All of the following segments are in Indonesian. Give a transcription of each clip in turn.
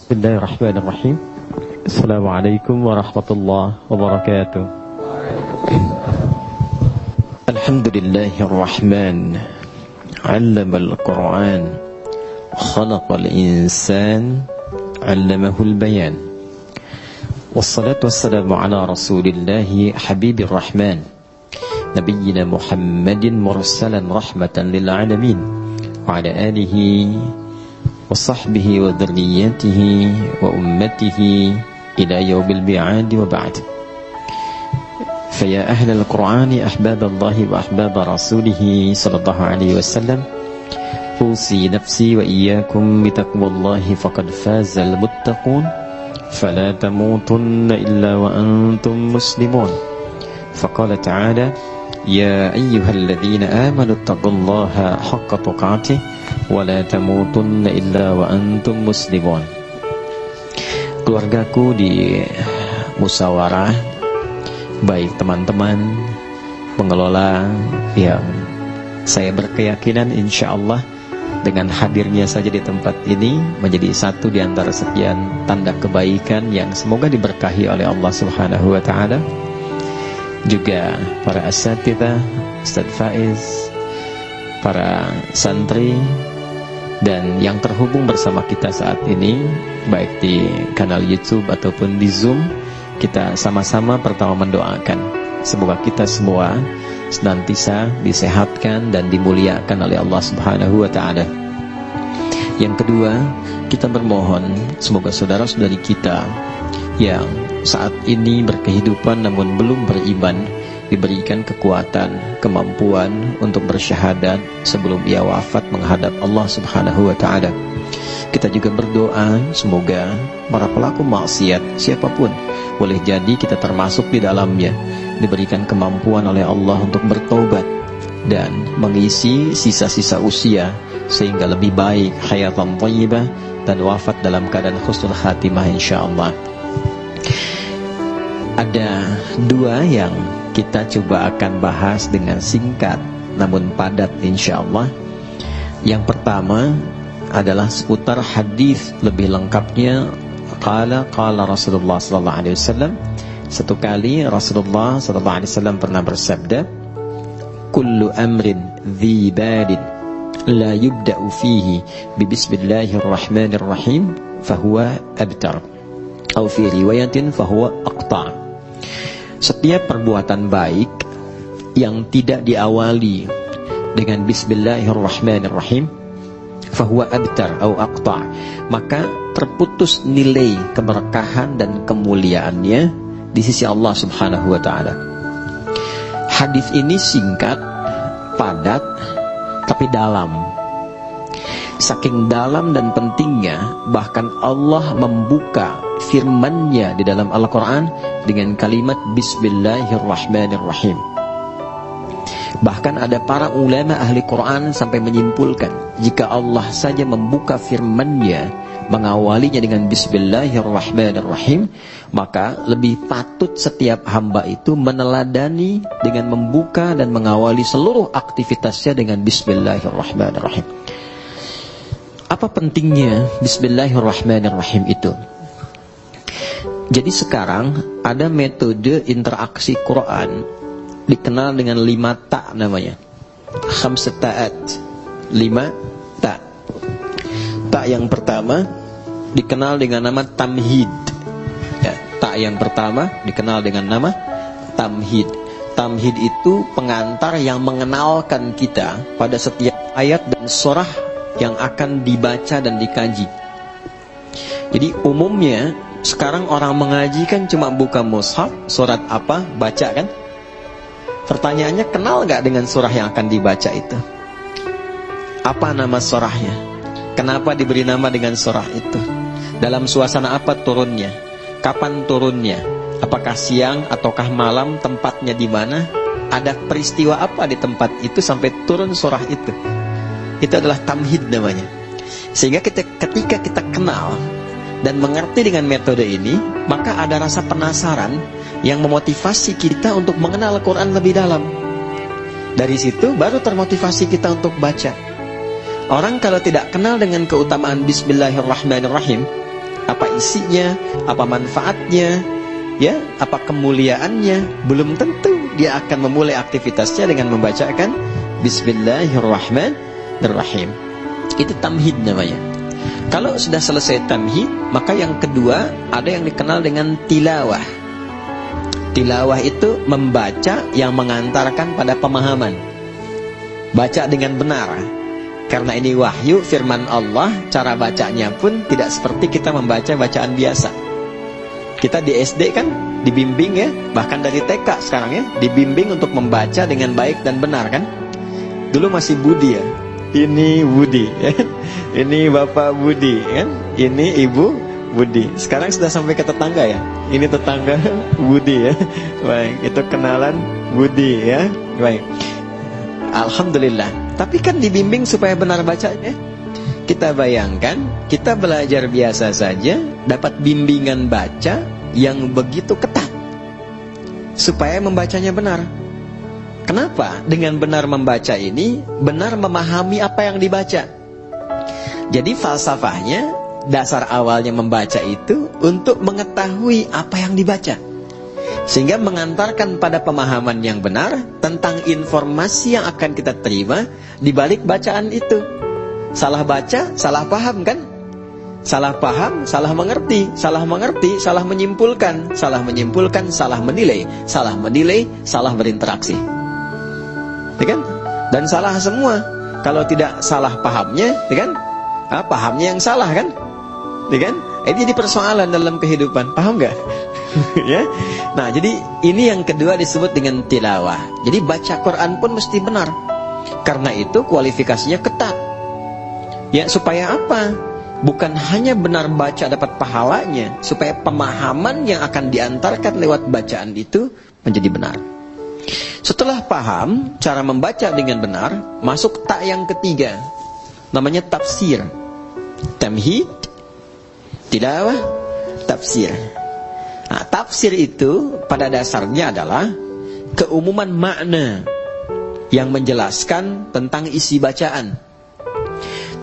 Bismillahirrahmanirrahim. Assalamualaikum warahmatullahi wabarakatuh. Alhamdulillahirrahman. 'Allamal Qur'an. Khalaqal insan. 'Allamahul bayan. Wassalatu wassalamu ala Rasulillahi habibir rahman. Nabiyyina Muhammadin mursalan rahmatan lil alamin. Wa ala alihi وصحبه وذريته وأمته إلى يوم الميعاد وبعد. فيا أهل القرآن أحباب الله وأحباب رسوله صلى الله عليه وسلم، أوصي نفسي وإياكم بتقوى الله فقد فاز المتقون، فلا تموتن إلا وأنتم مسلمون. فقال تعالى: يا أيها الذين آمنوا اتقوا الله حق تقاته ولا تموتن إلا وأنتم مسلمون. Keluargaku di musyawarah, baik teman-teman pengelola yang saya berkeyakinan insya Allah dengan hadirnya saja di tempat ini menjadi satu di antara sekian tanda kebaikan yang semoga diberkahi oleh Allah Subhanahu wa Ta'ala. Juga para asatidz, Ustaz Faiz, para santri, dan yang terhubung bersama kita saat ini baik di kanal YouTube ataupun di Zoom, kita sama-sama pertama mendoakan semoga kita semua senantiasa disehatkan dan dimuliakan oleh Allah Subhanahu wa Ta'ala. Yang kedua, kita bermohon semoga saudara-saudari kita yang saat ini berkehidupan namun belum beriman diberikan kekuatan, kemampuan untuk bersyahadat sebelum ia wafat menghadap Allah Subhanahu wa Ta'ala. Kita juga berdoa semoga para pelaku maksiat siapapun, boleh jadi kita termasuk di dalamnya, diberikan kemampuan oleh Allah untuk bertobat dan mengisi sisa-sisa usia sehingga lebih baik hayatan thayyibah dan wafat dalam keadaan husnul khatimah insyaallah. Ada dua yang kita coba akan bahas dengan singkat namun padat insyaallah. Yang pertama adalah seputar hadis lebih lengkapnya. Qala Rasulullah sallallahu alaihi wasallam. Satu kali Rasulullah sallallahu alaihi wasallam pernah bersabda, kullu amrin dhi balin la yubda'u fihi bi bismillahirrahmanirrahim fahuwa abtar, atau fi riwayatin fahuwa aqta'. Setiap perbuatan baik yang tidak diawali dengan bismillahirrahmanirrahim fahuwa abtar atau aqta', maka terputus nilai keberkahan dan kemuliaannya di sisi Allah Subhanahu wa Ta'ala. Hadis ini singkat, padat, tapi dalam. Saking dalam dan pentingnya, bahkan Allah membuka firman-Nya di dalam Al-Quran dengan kalimat Bismillahirrahmanirrahim. Bahkan ada para ulama ahli Quran sampai menyimpulkan, jika Allah saja membuka firman-Nya mengawalinya dengan Bismillahirrahmanirrahim, maka lebih patut setiap hamba itu meneladani dengan membuka dan mengawali seluruh aktivitasnya dengan Bismillahirrahmanirrahim. Apa pentingnya Bismillahirrahmanirrahim itu? Jadi sekarang ada metode interaksi Quran dikenal dengan 5 ta namanya. Khamsat ta'at. 5 ta. Ta yang pertama dikenal dengan nama tamhid. Ya, ta yang pertama dikenal dengan nama tamhid. Tamhid itu pengantar yang mengenalkan kita pada setiap ayat dan surah yang akan dibaca dan dikaji. Jadi umumnya sekarang orang mengaji kan cuma buka mushaf, surat apa, baca kan? Pertanyaannya, kenal gak dengan surah yang akan dibaca itu? Apa nama surahnya? Kenapa diberi nama dengan surah itu? Dalam suasana apa turunnya? Kapan turunnya? Apakah siang ataukah malam? Tempatnya di mana? Ada peristiwa apa di tempat itu sampai turun surah itu? Itu adalah tamhid namanya. Sehingga ketika kita kenal dan mengerti dengan metode ini, maka ada rasa penasaran yang memotivasi kita untuk mengenal Al-Quran lebih dalam. Dari situ baru termotivasi kita untuk baca. Orang kalau tidak kenal dengan keutamaan Bismillahirrahmanirrahim, apa isinya, apa manfaatnya, ya, apa kemuliaannya, belum tentu dia akan memulai aktivitasnya dengan membacakan Bismillahirrahmanirrahim. Itu tamhid namanya. Kalau sudah selesai tamhid, maka yang kedua ada yang dikenal dengan tilawah. Tilawah itu membaca yang mengantarkan pada pemahaman. Baca dengan benar. Karena ini wahyu, firman Allah, cara bacanya pun tidak seperti kita membaca bacaan biasa. Kita di SD kan dibimbing ya, bahkan dari TK sekarang ya, dibimbing untuk membaca dengan baik dan benar kan. Dulu masih Budi ya. Ini Budi ya. Ini Bapak Budi kan. Ini Ibu Budi. Sekarang sudah sampai ke tetangga ya. Ini tetangga Budi ya. Baik, itu kenalan Budi ya. Baik. Alhamdulillah. Tapi kan dibimbing supaya benar bacanya. Kita bayangkan, kita belajar biasa saja, dapat bimbingan baca yang begitu ketat supaya membacanya benar. Kenapa? Dengan benar membaca ini, benar memahami apa yang dibaca. Jadi falsafahnya, dasar awalnya membaca itu untuk mengetahui apa yang dibaca, sehingga mengantarkan pada pemahaman yang benar tentang informasi yang akan kita terima di balik bacaan itu. Salah baca, salah paham kan? Salah paham, salah mengerti, salah mengerti, salah menyimpulkan, salah menyimpulkan, salah menilai, salah berinteraksi. Ya kan? Dan salah semua. Kalau tidak salah pahamnya, ya kan? Pahamnya yang salah kan? Ya kan? Ini jadi persoalan dalam kehidupan. Paham nggak? Ya. Nah, jadi ini yang kedua disebut dengan tilawah. Jadi baca Quran pun mesti benar. Karena itu kualifikasinya ketat. Ya, supaya apa? Bukan hanya benar baca dapat pahalanya, supaya pemahaman yang akan diantarkan lewat bacaan itu menjadi benar. Setelah paham cara membaca dengan benar, masuk tak yang ketiga, namanya tafsir. Tamhid, tilawah, tafsir. Nah, tafsir itu pada dasarnya adalah keumuman makna yang menjelaskan tentang isi bacaan.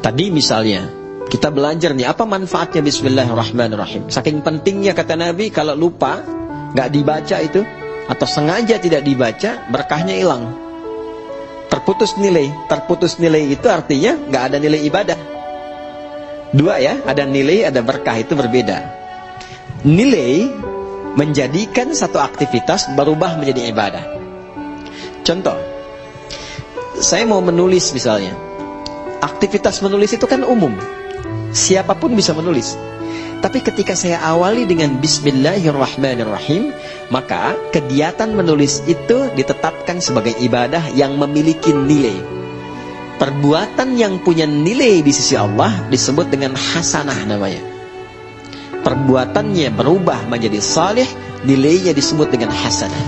Tadi misalnya kita belajar nih, apa manfaatnya Bismillahirrahmanirrahim. Saking pentingnya kata Nabi, kalau lupa, nggak dibaca itu, atau sengaja tidak dibaca, berkahnya hilang. Terputus nilai. Terputus nilai itu artinya nggak ada nilai ibadah. Dua ya, ada nilai, ada berkah, itu berbeda. Nilai menjadikan satu aktivitas berubah menjadi ibadah. Contoh, saya mau menulis misalnya. Aktivitas menulis itu kan umum. Siapapun bisa menulis. Tapi ketika saya awali dengan Bismillahirrahmanirrahim, maka kegiatan menulis itu ditetapkan sebagai ibadah yang memiliki nilai. Perbuatan yang punya nilai di sisi Allah disebut dengan hasanah namanya. Perbuatannya berubah menjadi salih, nilainya disebut dengan hasanah.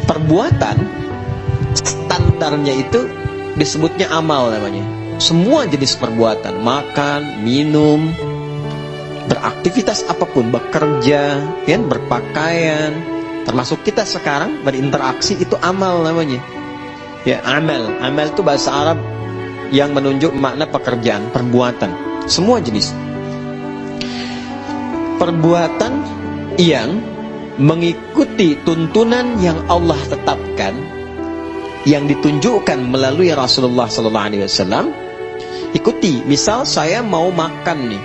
Perbuatan standarnya itu disebutnya amal namanya. Semua jenis perbuatan, makan, minum, beraktivitas apapun, bekerja, ya, berpakaian, termasuk kita sekarang berinteraksi, itu amal namanya. Ya, amal. Amal itu bahasa Arab yang menunjuk makna pekerjaan, perbuatan. Semua jenis perbuatan yang mengikuti tuntunan yang Allah tetapkan, yang ditunjukkan melalui Rasulullah SAW. Ikuti. Misal saya mau makan nih,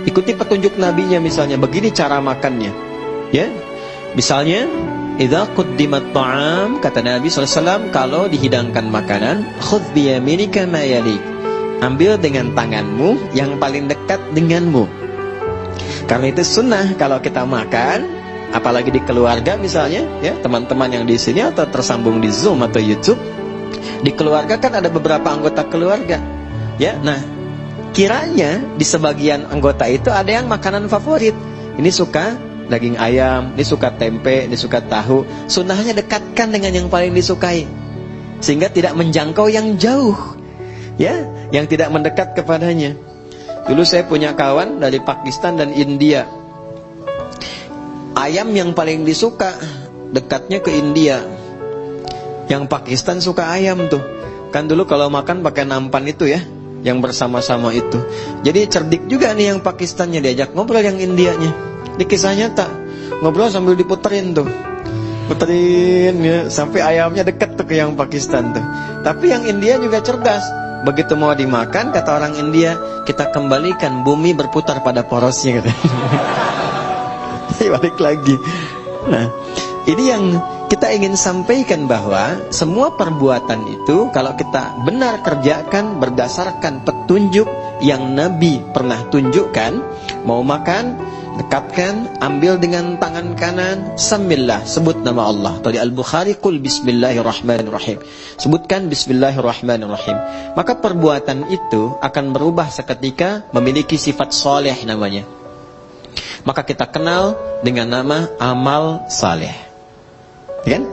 ikuti petunjuk nabinya, misalnya begini cara makannya, ya. Misalnya idza quddimat ta'am, kata Nabi SAW, kalau dihidangkan makanan, khudh biyaminika ma yalik, ambil dengan tanganmu yang paling dekat denganmu. Karena itu sunnah kalau kita makan, apalagi di keluarga misalnya, ya, teman-teman yang di sini atau tersambung di Zoom atau YouTube, di keluarga kan ada beberapa anggota keluarga, ya. Nah, kiranya di sebagian anggota itu ada yang makanan favorit. Ini suka daging ayam, ini suka tempe, ini suka tahu. Sunnahnya dekatkan dengan yang paling disukai, sehingga tidak menjangkau yang jauh, ya, yang tidak mendekat kepadanya. Dulu saya punya kawan dari Pakistan dan India. Ayam yang paling disuka dekatnya ke India. Yang Pakistan suka ayam tuh. Kan dulu kalau makan pakai nampan itu ya. yang bersama-sama itu. Jadi cerdik juga nih yang Pakistannya, diajak ngobrol yang Indianya. Di kisah nyata, ngobrol sambil diputerin tuh. Puterin ya, sampai ayamnya deket tuh ke yang Pakistan tuh. Tapi yang India juga cerdas. Begitu mau dimakan, kata orang India, kita kembalikan bumi berputar pada porosnya, kata. Balik lagi. Nah, ini yang kita ingin sampaikan, bahwa semua perbuatan itu kalau kita benar kerjakan berdasarkan petunjuk yang Nabi pernah tunjukkan. Mau makan, dekatkan, ambil dengan tangan kanan, samillah, sebut nama Allah. Tadi Al-Bukhari, qul bismillahirrahmanirrahim, sebutkan bismillahirrahmanirrahim. Maka perbuatan itu akan berubah seketika, memiliki sifat soleh namanya. Maka kita kenal dengan nama amal saleh, kan?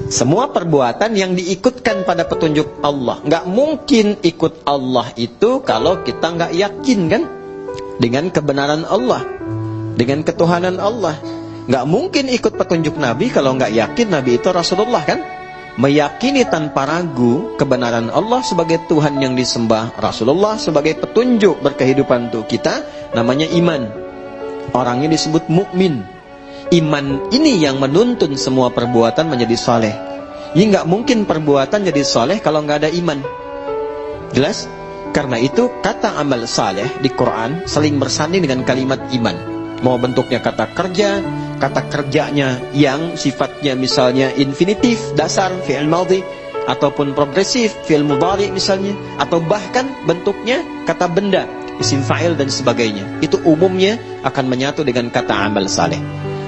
Semua perbuatan yang diikutkan pada petunjuk Allah. Nggak mungkin ikut Allah itu kalau kita nggak yakin, kan? Dengan kebenaran Allah, dengan ketuhanan Allah. Nggak mungkin ikut petunjuk Nabi kalau nggak yakin Nabi itu Rasulullah, kan? Meyakini tanpa ragu kebenaran Allah sebagai Tuhan yang disembah, Rasulullah sebagai petunjuk berkehidupan untuk kita, namanya iman. Orangnya disebut mukmin. Iman ini yang menuntun semua perbuatan menjadi soleh. Ini nggak mungkin perbuatan jadi soleh kalau nggak ada iman. Jelas? Karena itu kata amal saleh di Quran saling bersanding dengan kalimat iman. Mau bentuknya kata kerja, kata kerjanya yang sifatnya misalnya infinitif, dasar, fi'il madhi, ataupun progresif, fi'il mudhari misalnya, atau bahkan bentuknya kata benda, isim fa'il dan sebagainya. Itu umumnya akan menyatu dengan kata amal saleh.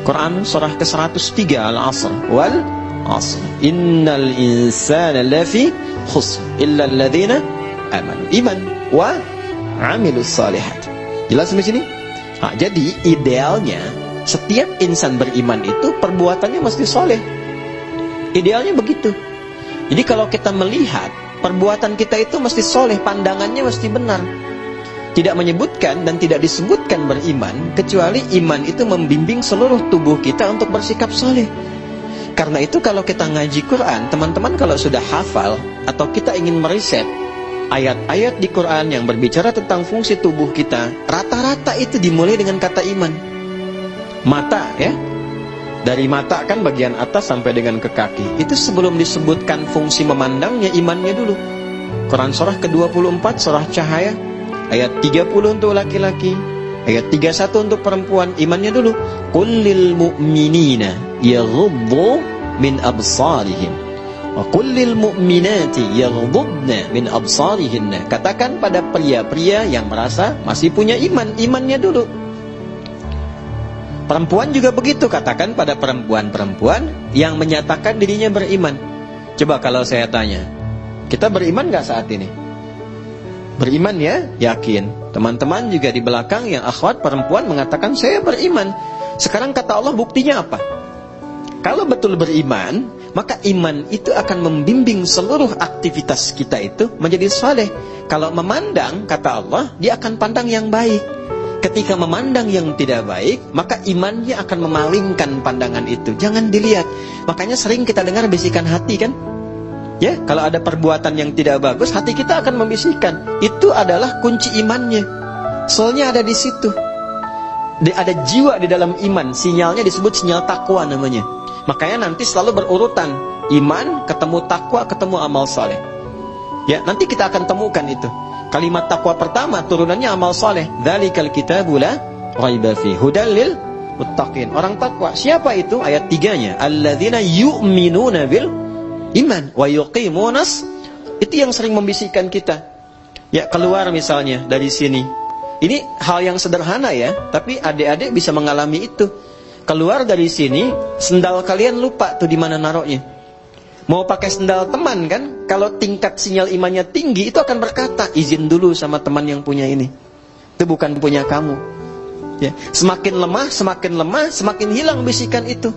Quran surah ke-103 Al-Asr, wal asr innal insana lafi khusr illa alladhina amanu, iman wa amilus salihat. Jelas sampai sini? Nah, jadi idealnya setiap insan beriman itu perbuatannya mesti soleh. Idealnya begitu. Jadi kalau kita melihat perbuatan kita itu mesti soleh, pandangannya mesti benar. Tidak menyebutkan dan tidak disebutkan beriman, kecuali iman itu membimbing seluruh tubuh kita untuk bersikap soleh. Karena itu kalau kita ngaji Quran, teman-teman kalau sudah hafal atau kita ingin meriset ayat-ayat di Quran yang berbicara tentang fungsi tubuh kita, rata-rata itu dimulai dengan kata iman. Mata, ya, dari mata kan bagian atas sampai dengan ke kaki, itu sebelum disebutkan fungsi memandangnya, imannya dulu. Quran surah ke-24 surah Cahaya ayat 30 untuk laki-laki, ayat 31 untuk perempuan, imannya dulu. Qul lil mu'minina yaghuddu min absarihim wa qul lil mu'minati yaghuddna min absarihinna. Katakan pada pria-pria yang merasa masih punya iman, imannya dulu. Perempuan juga begitu, katakan pada perempuan-perempuan yang menyatakan dirinya beriman. Coba kalau saya tanya, kita beriman nggak saat ini? Beriman ya, yakin. Teman-teman juga di belakang yang akhwat perempuan mengatakan saya beriman. Sekarang kata Allah buktinya apa? Kalau betul beriman, maka iman itu akan membimbing seluruh aktivitas kita itu menjadi saleh. Kalau memandang, kata Allah, dia akan pandang yang baik. Ketika memandang yang tidak baik, maka imannya akan memalingkan pandangan itu. Jangan dilihat. Makanya sering kita dengar bisikan hati, kan? Ya, kalau ada perbuatan yang tidak bagus, hati kita akan membisikkan. Itu adalah kunci imannya. Soalnya ada di situ. Ada jiwa di dalam iman. Sinyalnya disebut sinyal takwa namanya. Makanya nanti selalu berurutan. Iman, ketemu takwa, ketemu amal saleh. Ya, nanti kita akan temukan itu. Kalimat takwa pertama turunannya amal saleh. Dzalikal kitabu la raiba fihi hudal lil muttaqin. Orang takwa. Siapa itu? Ayat 3-nya. Alladzina yu'minuna bil iman wa yuqimunas. Itu yang sering membisikkan kita. Ya, keluar misalnya dari sini. Ini hal yang sederhana ya, tapi adik-adik bisa mengalami itu. Keluar dari sini, sendal kalian lupa tuh di mana naruhnya. Mau pakai sendal teman kan? Kalau tingkat sinyal imannya tinggi, itu akan berkata, izin dulu sama teman yang punya ini. Itu bukan punya kamu. Ya, semakin lemah, semakin hilang bisikan itu.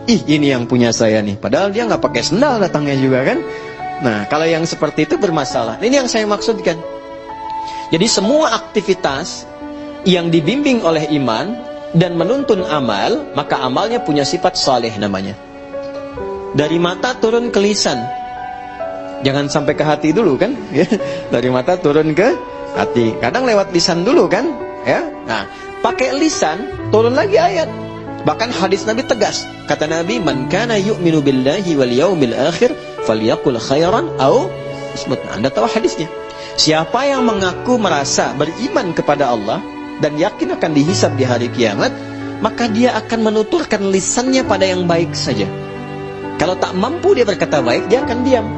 Ih, ini yang punya saya nih. Padahal dia nggak pakai sendal datangnya juga kan. Nah, kalau yang seperti itu bermasalah. Ini yang saya maksudkan. Jadi semua aktivitas yang dibimbing oleh iman dan menuntun amal, maka amalnya punya sifat saleh namanya. Dari mata turun ke lisan. Jangan sampai ke hati dulu kan, ya. Dari mata turun ke hati. Kadang lewat lisan dulu kan, ya. Nah, pakai lisan turun lagi ayat. Bahkan hadis Nabi tegas. Kata Nabi, "Man kana yu'minu billahi wal yaumil akhir falyaqul khairan aw ismut." Anda tahu hadisnya. Siapa yang mengaku merasa beriman kepada Allah dan yakin akan dihisab di hari kiamat, maka dia akan menuturkan lisannya pada yang baik saja. Kalau tak mampu dia berkata baik, dia akan diam.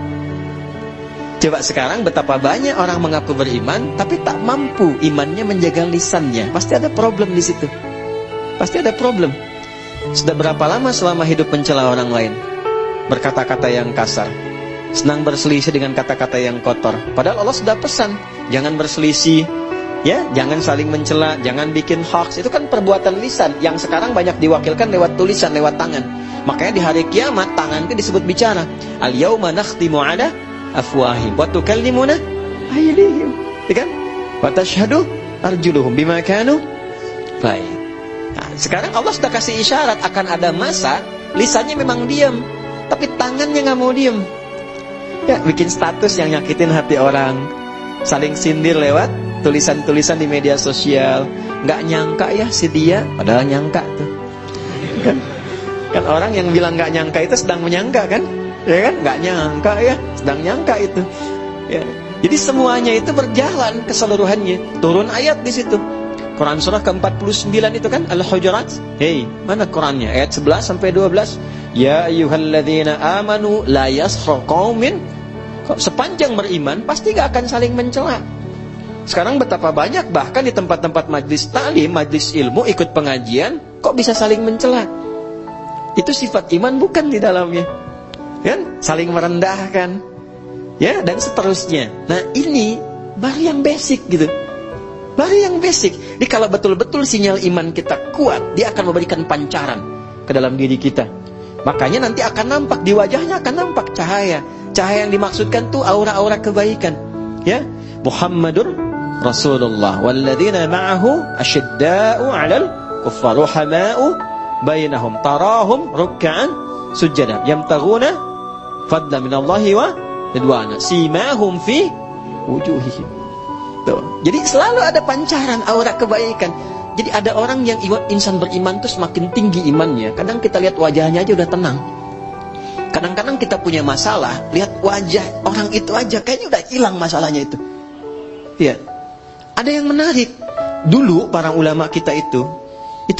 Coba sekarang betapa banyak orang mengaku beriman tapi tak mampu imannya menjaga lisannya. Pasti ada problem di situ. Pasti ada problem. Sudah berapa lama selama hidup mencela orang lain, berkata-kata yang kasar, senang berselisih dengan kata-kata yang kotor. Padahal Allah sudah pesan, jangan berselisih, ya, jangan saling mencela, jangan bikin hoax. Itu kan perbuatan lisan yang sekarang banyak diwakilkan lewat tulisan, lewat tangan. Makanya di hari kiamat tangan itu disebut bicara. Al-yauma nakhtimu ala afwahim wa tukallimuna aydihim. Ya kan? Wa tashhadu arjuluhum bima kanu. Baik. Nah, sekarang Allah sudah kasih isyarat akan ada masa lisannya memang diam, tapi tangannya nggak mau diam. Ya, bikin status yang nyakitin hati orang, saling sindir lewat tulisan-tulisan di media sosial. Nggak nyangka ya si dia, padahal nyangka tuh. Kan orang yang bilang nggak nyangka itu sedang menyangka kan, ya kan? Nggak nyangka ya, sedang nyangka itu. Ya. Jadi semuanya itu berjalan keseluruhannya. Turun ayat di situ. Quran surah ke-49 itu kan Al-Hujurat. Hei, mana Qurannya? Ayat 11 sampai 12. Ya ayyuhalladzina amanu la yaskhar qaumin. Sepanjang beriman pasti gak akan saling mencela. Sekarang betapa banyak bahkan di tempat-tempat majlis ta'lim, majlis ilmu, ikut pengajian, kok bisa saling mencela? Itu sifat iman bukan di dalamnya. Kan? Saling merendahkan. Ya, dan seterusnya. Nah, ini baru yang basic gitu. Baru yang basic. Jadi kalau betul-betul sinyal iman kita kuat, dia akan memberikan pancaran ke dalam diri kita. Makanya nanti akan nampak, di wajahnya akan nampak cahaya. Cahaya yang dimaksudkan tuh aura-aura kebaikan. Ya, Muhammadur Rasulullah walladzina ma'ahu asyidda'u 'alal kuffar ruhama'u bainahum tarahum ruk'an sujada yamtaghuna fadlan minallahi wa ridwana simahum fi wujuhihim. Tuh. Jadi selalu ada pancaran aura kebaikan. Jadi ada orang yang insan beriman tuh semakin tinggi imannya. Kadang kita lihat wajahnya aja udah tenang. Kadang-kadang kita punya masalah, lihat wajah orang itu aja kayaknya udah hilang masalahnya itu. Ya. Ada yang menarik. Dulu para ulama kita itu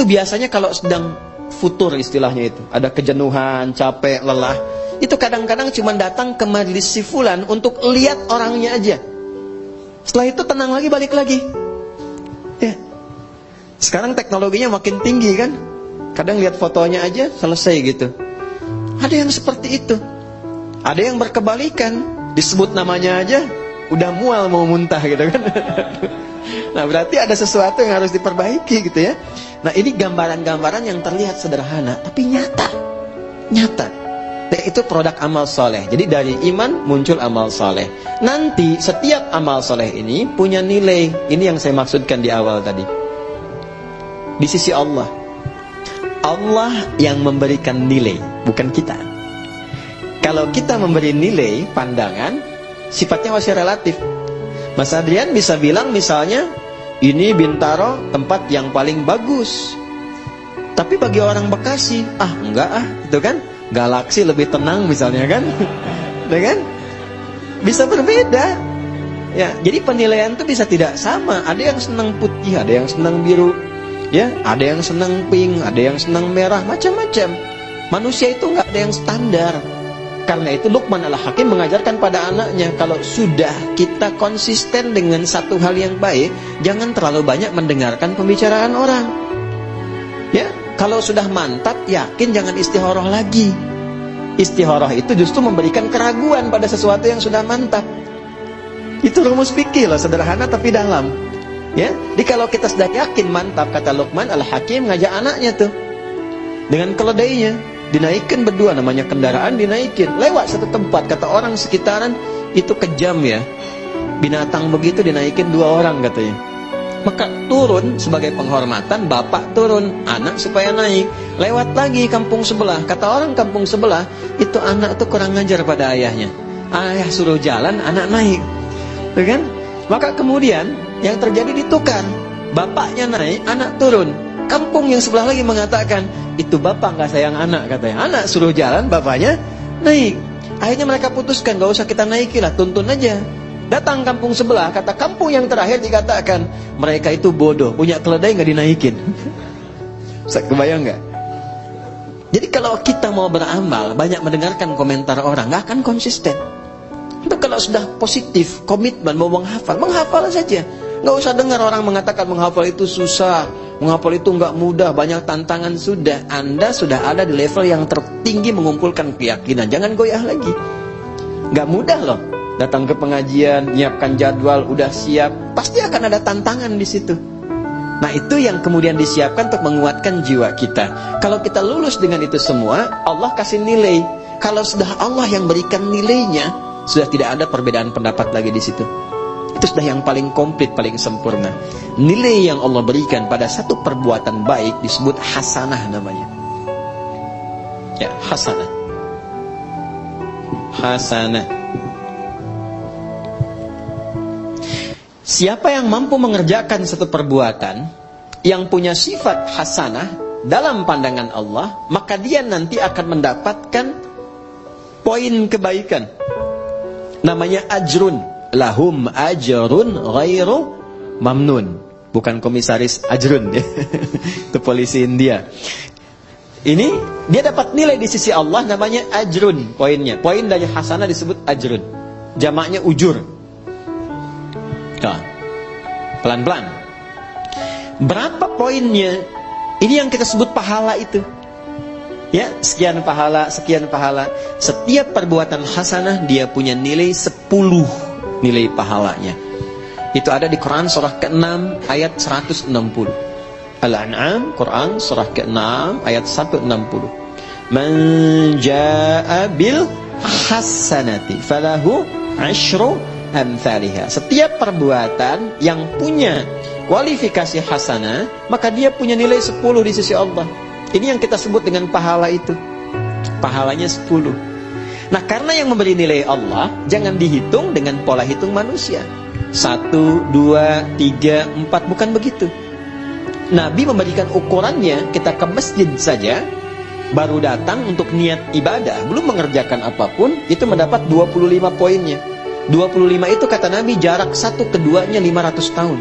biasanya kalau sedang futur istilahnya itu, ada kejenuhan, capek, lelah, itu kadang-kadang cuma datang ke majelis si fulan untuk lihat orangnya aja. Setelah itu tenang lagi, balik lagi. Ya. Sekarang teknologinya makin tinggi kan. Kadang lihat fotonya aja selesai gitu. Ada yang seperti itu. Ada yang berkebalikan, disebut namanya aja udah mual mau muntah gitu kan. Nah, berarti ada sesuatu yang harus diperbaiki gitu ya. Nah, ini gambaran-gambaran yang terlihat sederhana tapi nyata. Nyata. Itu produk amal soleh. Jadi dari iman muncul amal soleh. Nanti setiap amal soleh ini punya nilai. Ini yang saya maksudkan di awal tadi. Di sisi Allah, Allah yang memberikan nilai, bukan kita. Kalau kita memberi nilai, pandangan, sifatnya masih relatif. Mas Adrian bisa bilang misalnya, ini Bintaro tempat yang paling bagus. Tapi bagi orang Bekasi, enggak itu kan. Galaksi lebih tenang misalnya kan. Ya kan? Bisa berbeda. Ya, jadi penilaian itu bisa tidak sama. Ada yang senang putih, ada yang senang biru. Ya, ada yang senang pink, ada yang senang merah, macam-macam. Manusia itu enggak ada yang standar. Karena itu Luqman Al-Hakim mengajarkan pada anaknya, kalau sudah kita konsisten dengan satu hal yang baik, jangan terlalu banyak mendengarkan pembicaraan orang. Ya, kalau sudah mantap, yakin jangan istikharah lagi. Istikharah itu justru memberikan keraguan pada sesuatu yang sudah mantap. Itu rumus fikih loh, sederhana tapi dalam. Ya, jadi kalau kita sudah yakin mantap, kata Luqman Al-Hakim ngajak anaknya tuh dengan keledainya, dinaikkan berdua, namanya kendaraan, dinaikin lewat satu tempat. Kata orang sekitaran, itu kejam ya, binatang begitu dinaikin 2 orang katanya. Maka turun sebagai penghormatan, bapak turun, anak supaya naik. Lewat lagi kampung sebelah. Kata orang kampung sebelah, itu anak tuh kurang ngajar pada ayahnya. Ayah suruh jalan, anak naik. Kan? Maka kemudian yang terjadi ditukar. Bapaknya naik, anak turun. Kampung yang sebelah lagi mengatakan, itu bapak nggak sayang anak, katanya. Anak suruh jalan, bapaknya naik. Akhirnya mereka putuskan, gak usah kita naikilah, tuntun aja. Datang kampung sebelah, kata kampung yang terakhir dikatakan, mereka itu bodoh, punya keledai nggak dinaikin. Kebayang nggak? Jadi kalau kita mau beramal, banyak mendengarkan komentar orang, nggak akan konsisten. Itu kalau sudah positif, komitmen mau menghafal saja. Nggak usah dengar orang mengatakan menghafal itu susah, menghafal itu nggak mudah, banyak tantangan. Sudah, Anda sudah ada di level yang tertinggi mengumpulkan keyakinan. Jangan goyah lagi. Nggak mudah loh. Datang ke pengajian, nyiapkan jadwal, udah siap, pasti akan ada tantangan di situ. Nah itu yang kemudian disiapkan untuk menguatkan jiwa kita. Kalau kita lulus dengan itu semua, Allah kasih nilai. Kalau sudah Allah yang berikan nilainya, sudah tidak ada perbedaan pendapat lagi di situ. Itu sudah yang paling komplit, paling sempurna. Nilai yang Allah berikan pada satu perbuatan baik disebut hasanah namanya. Ya, hasanah. Hasanah. Siapa yang mampu mengerjakan satu perbuatan yang punya sifat hasanah dalam pandangan Allah, maka dia nanti akan mendapatkan poin kebaikan. Namanya ajrun. Lahum ajrun ghairu mamnun. Bukan komisaris ajrun ya. Itu polisi India. Ini dia dapat nilai di sisi Allah namanya ajrun, poinnya. Poin dari hasanah disebut ajrun. Jamaknya ujur. Pelan-pelan. Berapa poinnya? Ini yang kita sebut pahala itu. Ya, sekian pahala, sekian pahala. Setiap perbuatan hasanah dia punya nilai 10 nilai pahalanya. Itu ada di Quran surah ke-6 ayat 160. Al-An'am, Quran surah ke-6 ayat 160. Man jaa'a bil hasanati falahu 'asyru amsalihha. Setiap perbuatan yang punya kualifikasi hasanah, maka dia punya nilai 10 di sisi Allah. Ini yang kita sebut dengan pahala itu. Pahalanya 10. Nah, karena yang memberi nilai Allah, jangan dihitung dengan pola hitung manusia. 1, 2, 3, 4, bukan begitu. Nabi memberikan ukurannya, kita ke masjid saja, baru datang untuk niat ibadah, belum mengerjakan apapun, itu mendapat 25 poinnya. 25 itu kata Nabi jarak 1 ke 2-nya 500 tahun.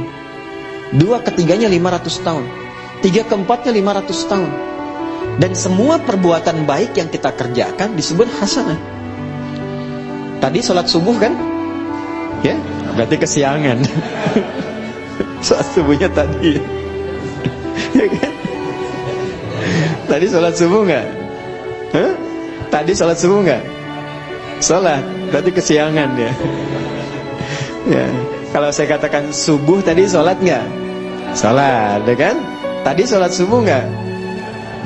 2 ke 3-nya 500 tahun. 3 ke 4-nya 500 tahun. Dan semua perbuatan baik yang kita kerjakan disebut hasanah. Tadi sholat subuh kan? Ya, berarti kesiangan. Sholat subuhnya tadi. Ya kan? Tadi sholat subuh nggak? Huh? Tadi sholat subuh nggak? Sholat, berarti kesiangan ya. Ya, kalau saya katakan subuh tadi sholat nggak? Sholat, ya kan? Tadi sholat subuh nggak?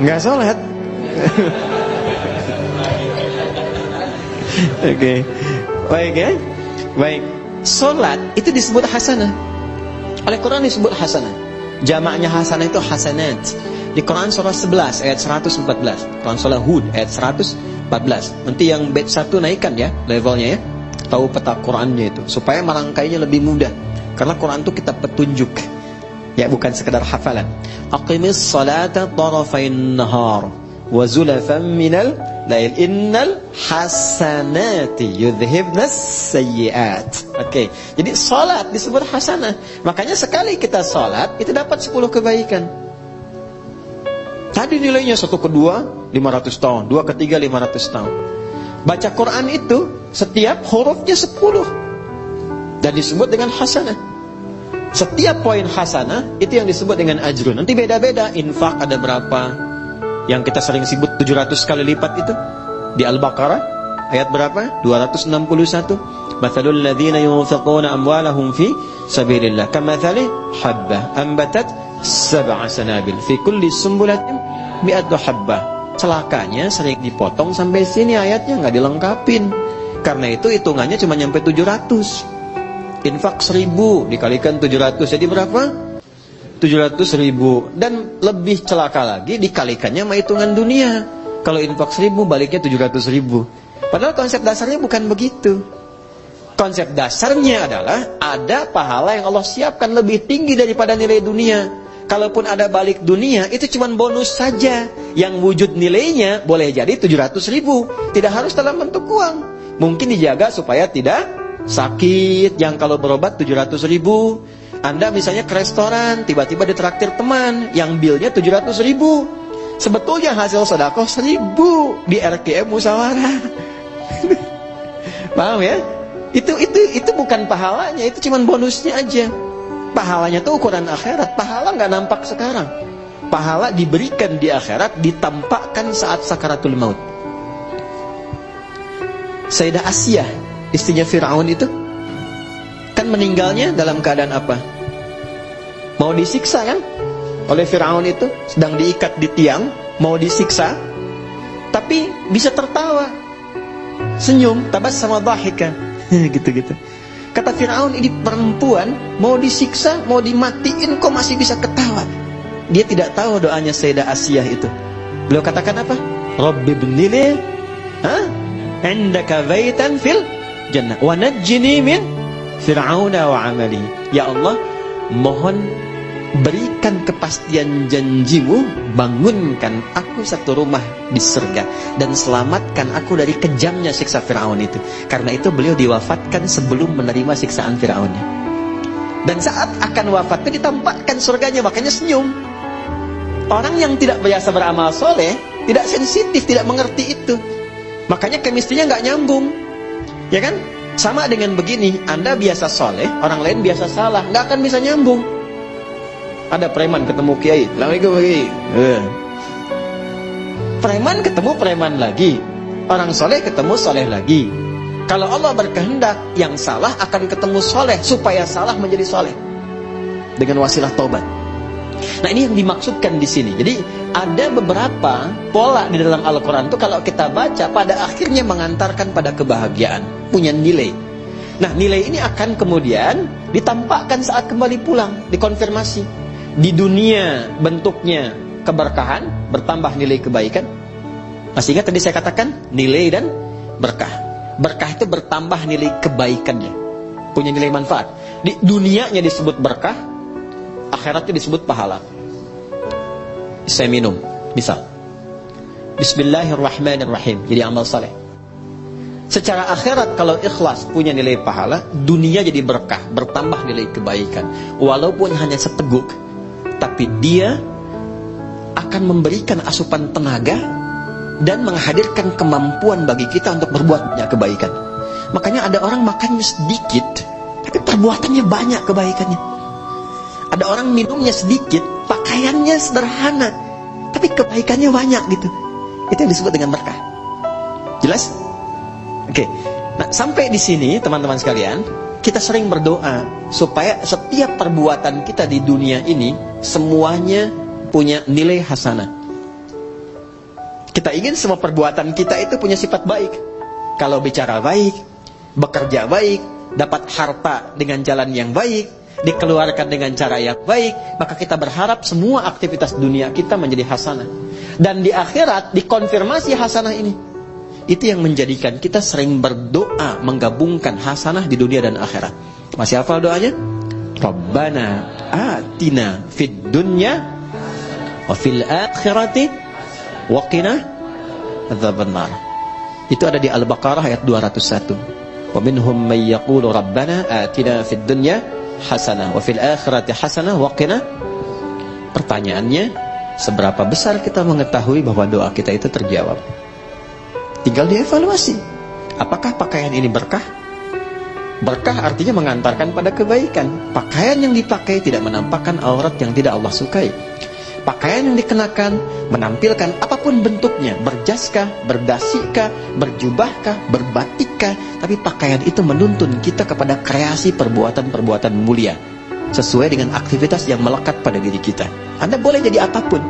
Nggak sholat. Oke. Baik ya. Baik. Sholat itu disebut hasanah. Oleh Quran disebut hasanah. Jamaknya hasanah itu hasanat. Di Quran surah 11 ayat 114. Quran surah Hud ayat 114. Nanti yang bait 1 naikkan ya levelnya ya. Tahu peta Qurannya itu supaya merangkainya lebih mudah. Karena Quran itu kitab petunjuk. Ya, bukan sekedar hafalan. Aqimis salata tarafain nahar wa zulafan minal lail innal hasanati yudhhibnas sayyiat. Oke. Jadi salat disebut hasanah. Makanya sekali kita salat itu dapat 10 kebaikan. Tadi nilainya 1 ke 2 500 tahun, 2 ke 3 500 tahun. Baca Quran itu setiap hurufnya 10 dan disebut dengan hasanah. Setiap poin hasanah itu yang disebut dengan ajrun. Nanti beda-beda. Infak ada berapa? Yang kita sering sebut 700 kali lipat itu di Al-Baqarah ayat berapa? 261. Mathalul ladzina yunfiquna amwalahum fi sabilillah kamathali habbah ambatat sab'a sanabil fi kulli sumbulatin mi'atu habbah. Celakanya sering dipotong sampai sini ayatnya nggak dilengkapin. Karena itu hitungannya cuma nyampe 700. Infak 1000 dikalikan 700 jadi berapa? 700.000. Dan lebih celaka lagi dikalikannya sama hitungan dunia. Kalau infak 1000 baliknya 700.000. Padahal konsep dasarnya bukan begitu. Konsep dasarnya adalah ada pahala yang Allah siapkan lebih tinggi daripada nilai dunia. Kalaupun ada balik dunia, itu cuma bonus saja. Yang wujud nilainya boleh jadi 700.000. Tidak harus dalam bentuk uang. Mungkin dijaga supaya tidak sakit. Yang kalau berobat 700.000. Anda misalnya ke restoran, tiba-tiba ditraktir teman, yang bilnya 700.000. Sebetulnya hasil sedekah 1.000 di RKM musyawarah. Paham ya? Itu bukan pahalanya, itu cuma bonusnya aja. Pahalanya itu ukuran akhirat. Pahala nggak nampak sekarang. Pahala diberikan di akhirat, ditampakkan saat sakaratul maut. Sayyidah Asiyah, istrinya Fir'aun itu, kan meninggalnya dalam keadaan apa? Mau disiksa kan? Oleh Fir'aun itu, sedang diikat di tiang, mau disiksa, tapi bisa tertawa, senyum, tabassama dhahika, gitu-gitu. Kata Fir'aun, ini perempuan mau disiksa, mau dimatiin, kok masih bisa ketawa? Dia tidak tahu doanya Sayyidah Asiyah itu. Beliau katakan apa? Rabbi ibnili indaka baitan fil jannah wa najjini min fir'auna wa amali. Ya Allah, mohon berikan kepastian janjimu, bangunkan aku satu rumah di surga dan selamatkan aku dari kejamnya siksa Fir'aun itu. Karena itu beliau diwafatkan sebelum menerima siksaan Fir'aunnya. Dan saat akan wafatnya ditampakkan surganya, makanya senyum. Orang yang tidak biasa beramal soleh, tidak sensitif, tidak mengerti itu. Makanya kemistrinya nggak nyambung, ya kan? Sama dengan begini, Anda biasa soleh, orang lain biasa salah, nggak akan bisa nyambung. Ada preman ketemu kiai, assalamualaikum kiai. Preman ketemu preman lagi, orang soleh ketemu soleh lagi. Kalau Allah berkehendak, yang salah akan ketemu soleh supaya salah menjadi soleh dengan wasilah taubat. Nah, ini yang dimaksudkan di sini. Jadi ada beberapa pola di dalam Al-Quran itu kalau kita baca pada akhirnya mengantarkan pada kebahagiaan, punya nilai. Nah, nilai ini akan kemudian ditampakkan saat kembali pulang, dikonfirmasi. Di dunia bentuknya keberkahan, bertambah nilai kebaikan. Masih ingat tadi saya katakan nilai dan berkah. Berkah itu bertambah nilai kebaikannya, punya nilai manfaat. Di dunianya disebut berkah, akhiratnya disebut pahala. Saya minum, misal Bismillahirrahmanirrahim, jadi amal saleh. Secara akhirat kalau ikhlas punya nilai pahala, dunia jadi berkah, bertambah nilai kebaikan. Walaupun hanya seteguk, tapi dia akan memberikan asupan tenaga dan menghadirkan kemampuan bagi kita untuk berbuat banyak kebaikan. Makanya ada orang makannya sedikit, tapi perbuatannya banyak kebaikannya. Ada orang minumnya sedikit, pakaiannya sederhana, tapi kebaikannya banyak gitu. Itu yang disebut dengan berkah. Jelas? Oke. Nah, sampai di sini teman-teman sekalian, kita sering berdoa supaya setiap perbuatan kita di dunia ini semuanya punya nilai hasanah. Kita ingin semua perbuatan kita itu punya sifat baik. Kalau bicara baik, bekerja baik, dapat harta dengan jalan yang baik, dikeluarkan dengan cara yang baik, maka kita berharap semua aktivitas dunia kita menjadi hasanah. Dan di akhirat dikonfirmasi hasanah ini. Itu yang menjadikan kita sering berdoa menggabungkan hasanah di dunia dan akhirat. Masih hafal doanya? Rabbana atina fid dunya wa fil akhirati wa qina adzabannar. Itu ada di Al-Baqarah ayat 201. Wa minhum may yaqulu rabbana atina fid dunya hasanah wa fil akhirati hasanah wa qina. Pertanyaannya, seberapa besar kita mengetahui bahwa doa kita itu terjawab? Tinggal dievaluasi. Apakah pakaian ini berkah? Berkah artinya mengantarkan pada kebaikan. Pakaian yang dipakai tidak menampakkan aurat yang tidak Allah sukai. Pakaian yang dikenakan menampilkan apapun bentuknya, berjaskah, berdasikah, berjubahkah, berbatikkah, tapi pakaian itu menuntun kita kepada kreasi perbuatan-perbuatan mulia sesuai dengan aktivitas yang melekat pada diri kita. Anda boleh jadi apapun,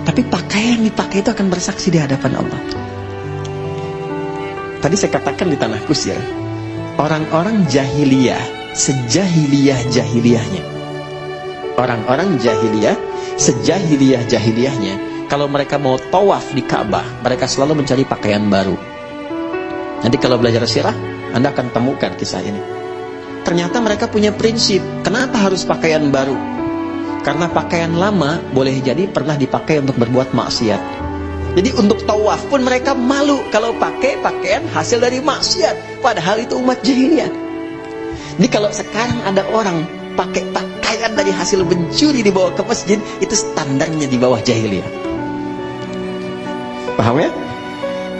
tapi pakaian yang dipakai itu akan bersaksi di hadapan Allah. Tadi saya katakan di tanah kusir, orang-orang jahiliyah, sejahiliyah-jahiliyahnya, orang-orang jahiliyah, sejahiliyah-jahiliyahnya, kalau mereka mau tawaf di Ka'bah, mereka selalu mencari pakaian baru. Nanti kalau belajar sirah, Anda akan temukan kisah ini. Ternyata mereka punya prinsip, kenapa harus pakaian baru? Karena pakaian lama boleh jadi pernah dipakai untuk berbuat maksiat. Jadi untuk tawaf pun mereka malu kalau pakai pakaian hasil dari maksiat, padahal itu umat jahiliyah. Jadi kalau sekarang ada orang pakai pakaian dari hasil mencuri dibawa ke masjid, itu standarnya di bawah jahiliyah. Paham ya?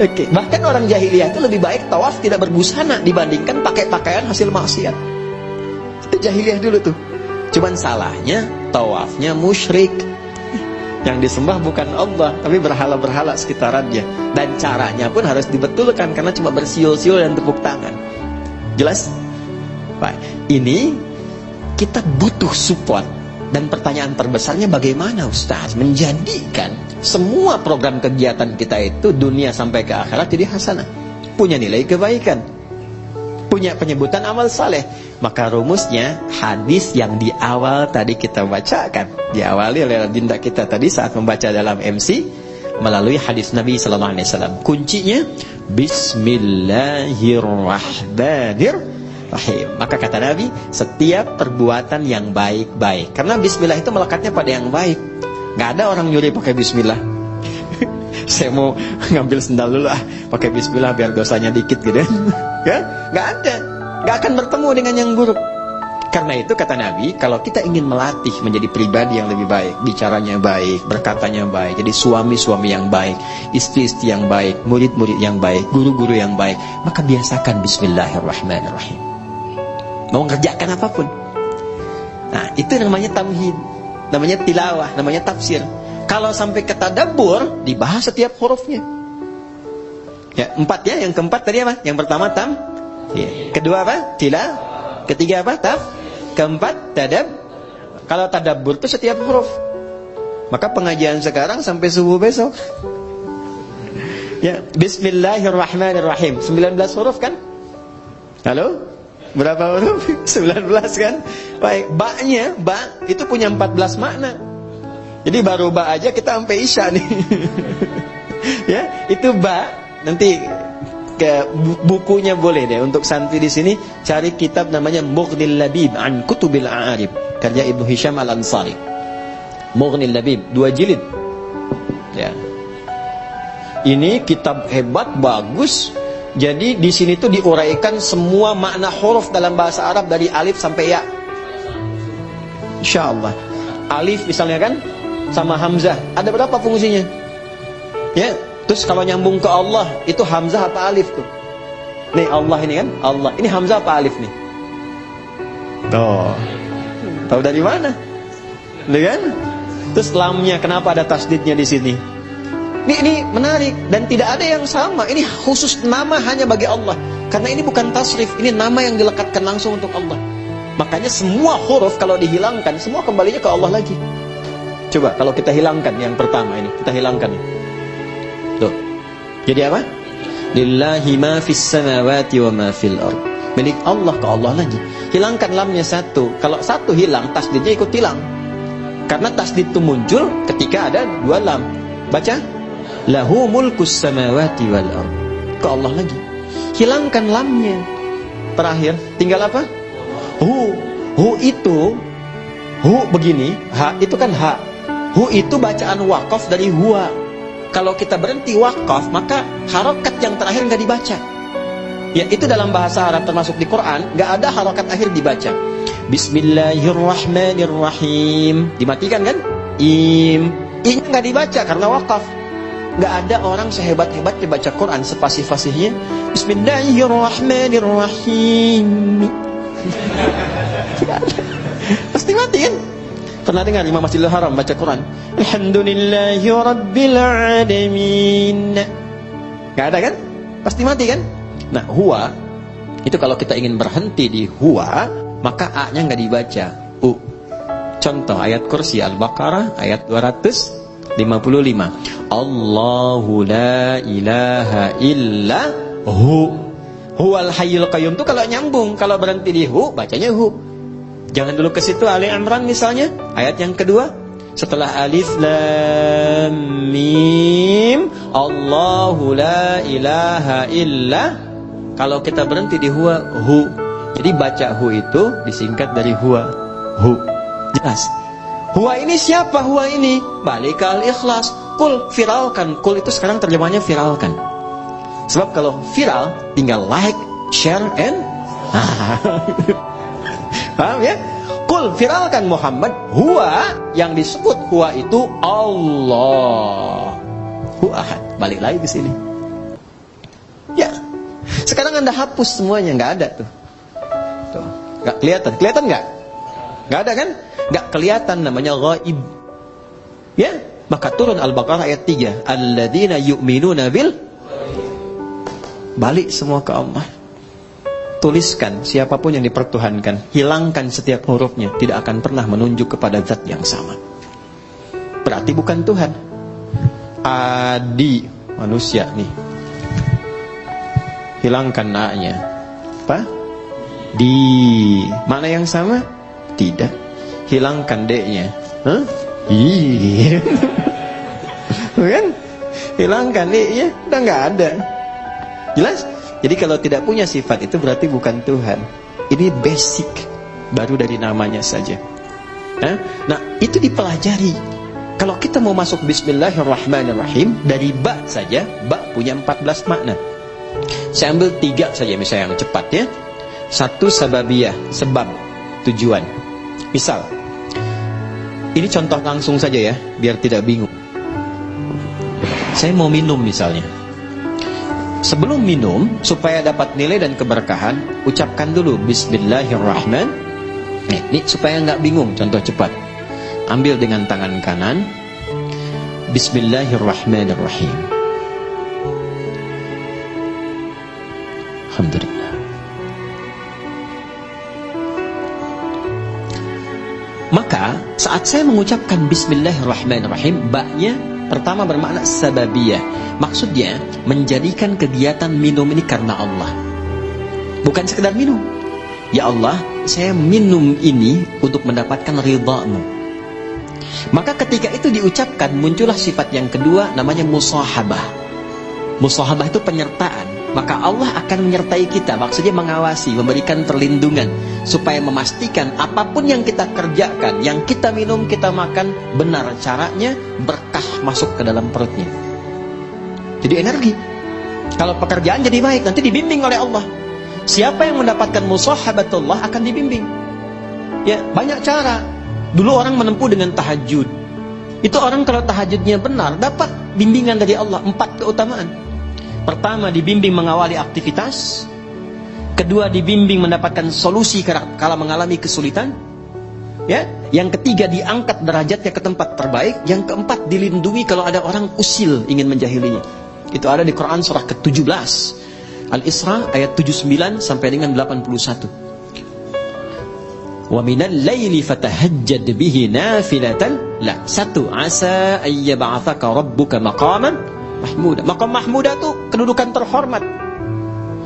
Oke. Bahkan orang jahiliyah itu lebih baik tawaf tidak berbusana dibandingkan pakai pakaian hasil maksiat. Itu jahiliyah dulu tuh. Cuman salahnya tawafnya musyrik. Yang disembah bukan Allah, tapi berhala-berhala sekitarannya. Dan caranya pun harus dibetulkan, karena cuma bersiul-siul dan tepuk tangan. Jelas? Baik. Ini kita butuh support. Dan pertanyaan terbesarnya, bagaimana Ustaz menjadikan semua program kegiatan kita itu dunia sampai ke akhirat jadi hasanah, punya nilai kebaikan, punya penyebutan amal saleh? Maka rumusnya hadis yang di awal tadi kita bacakan, diawali oleh dinda kita tadi saat membaca dalam MC melalui hadis Nabi sallallahu alaihi wasallam. Kuncinya Bismillahirrahmanirrahim. Maka kata Nabi, setiap perbuatan yang baik-baik, karena bismillah itu melekatnya pada yang baik. Gak ada orang nyuri pakai bismillah. Saya mau ngambil sendal dulu pakai bismillah biar dosanya dikit gitu. Ya, gak ada. Gak akan bertemu dengan yang buruk. Karena itu kata Nabi, kalau kita ingin melatih menjadi pribadi yang lebih baik, bicaranya baik, berkatanya baik, jadi suami-suami yang baik, istri-istri yang baik, murid-murid yang baik, guru-guru yang baik, maka biasakan Bismillahirrahmanirrahim. Mau ngerjakan apapun. Nah, itu namanya tamhid, namanya tilawah, namanya tafsir. Kalau sampai ke tadabbur, dibahas setiap hurufnya. Ya, 4 ya. Yang keempat tadi apa? Yang pertama ya. Kedua apa? Ketiga apa? Keempat tadab. Kalau tadabbur itu setiap huruf. Maka pengajian sekarang sampai subuh besok. Ya, Bismillahirrahmanirrahim. 19 huruf kan? Halo? Berapa huruf? 19 kan? Baik, ba-nya, itu punya 14 makna. Jadi baru ba aja kita sampai isya nih. Ya, itu ba. Nanti ke bukunya boleh deh untuk santri di sini cari kitab namanya Mughnil Labib an Kutubil A'arib, karya Ibnu Hisham Al-Ansari. Mughnil Labib 2 jilid. Ya. Ini kitab hebat, bagus. Jadi di sini tuh diuraikan semua makna huruf dalam bahasa Arab dari alif sampai ya. Insyaallah. Alif misalnya kan sama hamzah, ada berapa fungsinya? Ya, terus kalau nyambung ke Allah, itu hamzah apa alif tuh? Nih Allah ini kan, Allah. Ini hamzah apa alif nih? Tuh. Tahu dari mana? Lihat kan? Terus lamnya kenapa ada tasdidnya di sini? Ini menarik dan tidak ada yang sama. Ini khusus nama hanya bagi Allah. Karena ini bukan tasrif, ini nama yang dilekatkan langsung untuk Allah. Makanya semua huruf kalau dihilangkan, semua kembalinya ke Allah lagi. Coba kalau kita hilangkan yang pertama ini, kita hilangkan. Tuh. Jadi apa? Lillahi ma fis samawati wa ma fil ard. Milik Allah, ke Allah lagi. Hilangkan lamnya satu. Kalau satu hilang, tasdidnya ikut hilang. Karena tasdid itu muncul ketika ada 2 lam. Baca. Lahu mulkus samawati wal ard. Ke Allah lagi. Hilangkan lamnya. Terakhir, tinggal apa? Hu itu. Hu begini, ha itu kan ha. Hu itu bacaan wakaf dari huwa. Kalau kita berhenti wakaf, maka harokat yang terakhir nggak dibaca. Ya, itu dalam bahasa Arab termasuk di Quran, nggak ada harokat akhir dibaca. Bismillahirrahmanirrahim. Dimatikan kan? I-nya nggak dibaca karena wakaf. Nggak ada orang sehebat-hebatnya baca Quran sepasih-fasihnya Bismillahirrahmanirrahim. Pasti mati kan? Pernah dengar Imam Masjidil Haram baca Quran Alhamdulillahirrabbilalamin? Nggak ada kan? Pasti mati kan? Nah, huwa itu kalau kita ingin berhenti di huwa, maka A-nya nggak dibaca, U. Contoh ayat kursi Al-Baqarah ayat 255. Allahu la ilaha illa hu. Huwal hayyul qayyum itu kalau nyambung, kalau berhenti di hu bacanya hu. Jangan dulu ke situ. Ali Imran misalnya ayat yang kedua setelah alif lam mim Allahu la ilaha illa Kalau kita berhenti di huwa, hu. Jadi baca hu itu disingkat dari huwa, hu. Jelas. Huwa ini siapa huwa ini? Balik ke al-ikhlas. Kul, viralkan. Kul itu sekarang terjemahnya viralkan. Sebab kalau viral, tinggal like, share, and paham ya? Kul, viralkan Muhammad. Huwa, yang disebut huwa itu Allah. Hu ahad. Balik lagi ke sini. Ya. Sekarang Anda hapus semuanya, nggak ada tuh. Tuh, nggak kelihatan. Kelihatan nggak? Nggak ada kan? Nggak kelihatan, namanya ghaib. Ya, maka turun Al-Baqarah ayat 3. Alladzina yu'minuna bil. Balik semua ke Allah. Tuliskan siapapun yang dipertuhankan, hilangkan setiap hurufnya, tidak akan pernah menunjuk kepada zat yang sama. Berarti bukan Tuhan. Adi manusia nih. Hilangkan na-nya. Apa? Di. Mana yang sama? Tidak. Hilangkan D-nya. Hah? Ih. Kan? Hilangkan D-nya, udah nggak ada. Jelas? Jadi kalau tidak punya sifat itu berarti bukan Tuhan. Ini basic, baru dari namanya saja. Nah, itu dipelajari. Kalau kita mau masuk Bismillahirrahmanirrahim, dari ba saja, ba punya 14 makna. Saya ambil 3 saja misalnya yang cepat ya. 1 sababiyah, sebab, tujuan. Misal, ini contoh langsung saja ya, biar tidak bingung. Saya mau minum misalnya. Sebelum minum, supaya dapat nilai dan keberkahan, ucapkan dulu Bismillahirrahmanirrahim. Ini supaya nggak bingung, contoh cepat. Ambil dengan tangan kanan, Bismillahirrahmanirrahim. Alhamdulillah. Maka saat saya mengucapkan Bismillahirrahmanirrahim, ba-nya pertama bermakna sababiyah. Maksudnya menjadikan kegiatan minum ini karena Allah, bukan sekedar minum. Ya Allah, saya minum ini untuk mendapatkan ridha-Mu. Maka ketika itu diucapkan, muncullah sifat yang kedua, namanya musahabah. Musahabah itu penyertaan. Maka Allah akan menyertai kita, maksudnya mengawasi, memberikan perlindungan, supaya memastikan apapun yang kita kerjakan, yang kita minum, kita makan, benar caranya, berkah masuk ke dalam perutnya. Jadi energi. Kalau pekerjaan jadi baik, nanti dibimbing oleh Allah. Siapa yang mendapatkan musahabatullah akan dibimbing. Ya, banyak cara. Dulu orang menempuh dengan tahajud. Itu orang kalau tahajudnya benar, dapat bimbingan dari Allah. 4 keutamaan. Pertama, dibimbing mengawali aktivitas. Kedua, dibimbing mendapatkan solusi kala mengalami kesulitan. Ya, yang ketiga, diangkat derajatnya ke tempat terbaik. Yang keempat, dilindungi kalau ada orang usil ingin menjahilinya. Itu ada di Quran surah ke-17 Al-Isra ayat 79 sampai dengan 81. Wa minal laili fatahajjad bihi nafilatan la. 1. Asa ayyab'athaka rabbuka maqaman mahmuda. Maqam mahmuda itu kedudukan terhormat.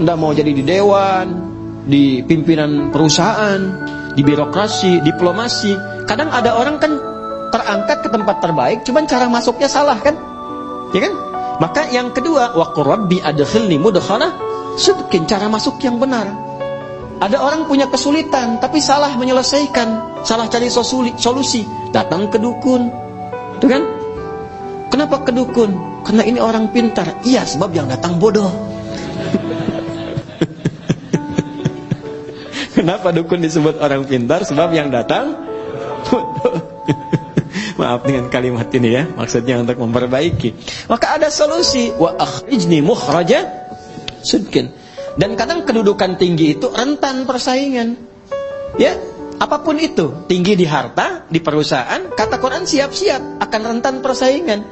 Anda mau jadi di dewan, di pimpinan perusahaan, di birokrasi, diplomasi. Kadang ada orang kan terangkat ke tempat terbaik, cuman cara masuknya salah kan? Ya kan? Maka yang kedua, wa qur rabbi adkhilni mudkhala sidqin, cara masuk yang benar. Ada orang punya kesulitan tapi salah menyelesaikan, salah cari solusi, datang ke dukun. Itu kan? Kenapa ke dukun? Karena ini orang pintar. Iya, sebab yang datang bodoh. Kenapa dukun disebut orang pintar? Sebab yang datang bodoh. Maaf dengan kalimat ini ya, maksudnya untuk memperbaiki. Maka ada solusi, wa akhrijni mukhraja sidqin. Dan kadang kedudukan tinggi itu rentan persaingan. Ya, apapun itu, tinggi di harta, di perusahaan, kata Quran siap-siap akan rentan persaingan.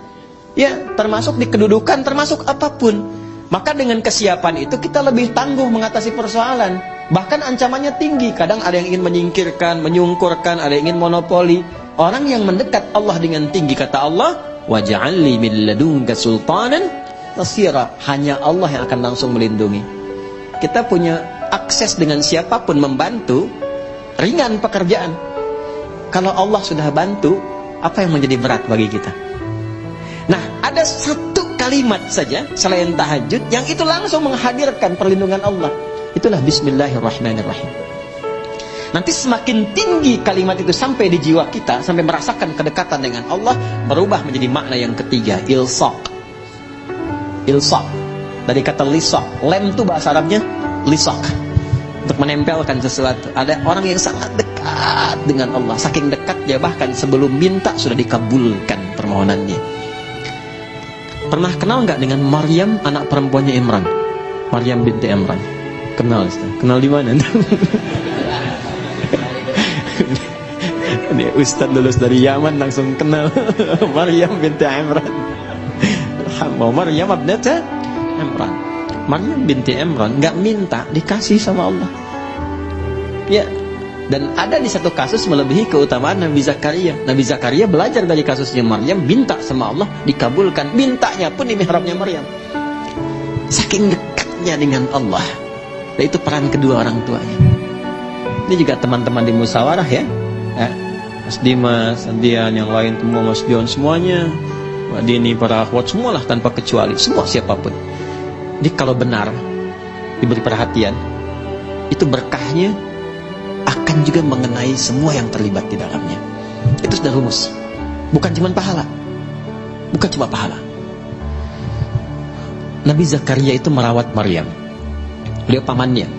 Ya, termasuk di kedudukan, termasuk apapun. Maka dengan kesiapan itu kita lebih tangguh mengatasi persoalan. Bahkan ancamannya tinggi. Kadang ada yang ingin menyingkirkan, menyungkurkan, ada yang ingin monopoli. Orang yang mendekat Allah dengan tinggi, kata Allah, waj'alni min ladunka sultanan nasira. Hanya Allah yang akan langsung melindungi. Kita punya akses dengan siapapun membantu, ringan pekerjaan. Kalau Allah sudah bantu, apa yang menjadi berat bagi kita? Nah, ada satu kalimat saja selain tahajud yang itu langsung menghadirkan perlindungan Allah. Itulah Bismillahirrahmanirrahim. Nanti semakin tinggi kalimat itu sampai di jiwa kita, sampai merasakan kedekatan dengan Allah, berubah menjadi makna yang ketiga, ilsaq. Ilsaq dari kata lisak. Lem itu bahasa Arabnya lisak, untuk menempelkan sesuatu. Ada orang yang sangat dekat dengan Allah, saking dekatnya bahkan sebelum minta sudah dikabulkan permohonannya. Pernah kenal nggak dengan Maryam, anak perempuannya Imran? Maryam binti Imran. Kenal, Ustaz? Kenal di mana? Ini Ustaz lulus dari Yaman langsung kenal Maryam binti Imran. Maryam abnata Imran. Maryam binti Imran nggak minta, dikasih sama Allah. Ya, dan ada di satu kasus melebihi keutamaan Nabi Zakaria. Nabi Zakaria belajar dari kasusnya Maryam, minta sama Allah, dikabulkan. Mintanya pun di mihrabnya Maryam. Saking dekatnya dengan Allah. Dan itu peran kedua orang tuanya. Ini juga teman-teman di musyawarah ya. Mas Dimas, Dian, yang lain semua, Mas Dion, semuanya, Mbak Dini, para akhwat, semualah tanpa kecuali, semua siapapun. Jadi kalau benar diberi perhatian, itu berkahnya akan juga mengenai semua yang terlibat di dalamnya. Itu sudah rumus. Bukan cuma pahala. Bukan cuma pahala. Nabi Zakaria itu merawat Maryam. Beliau pamannya.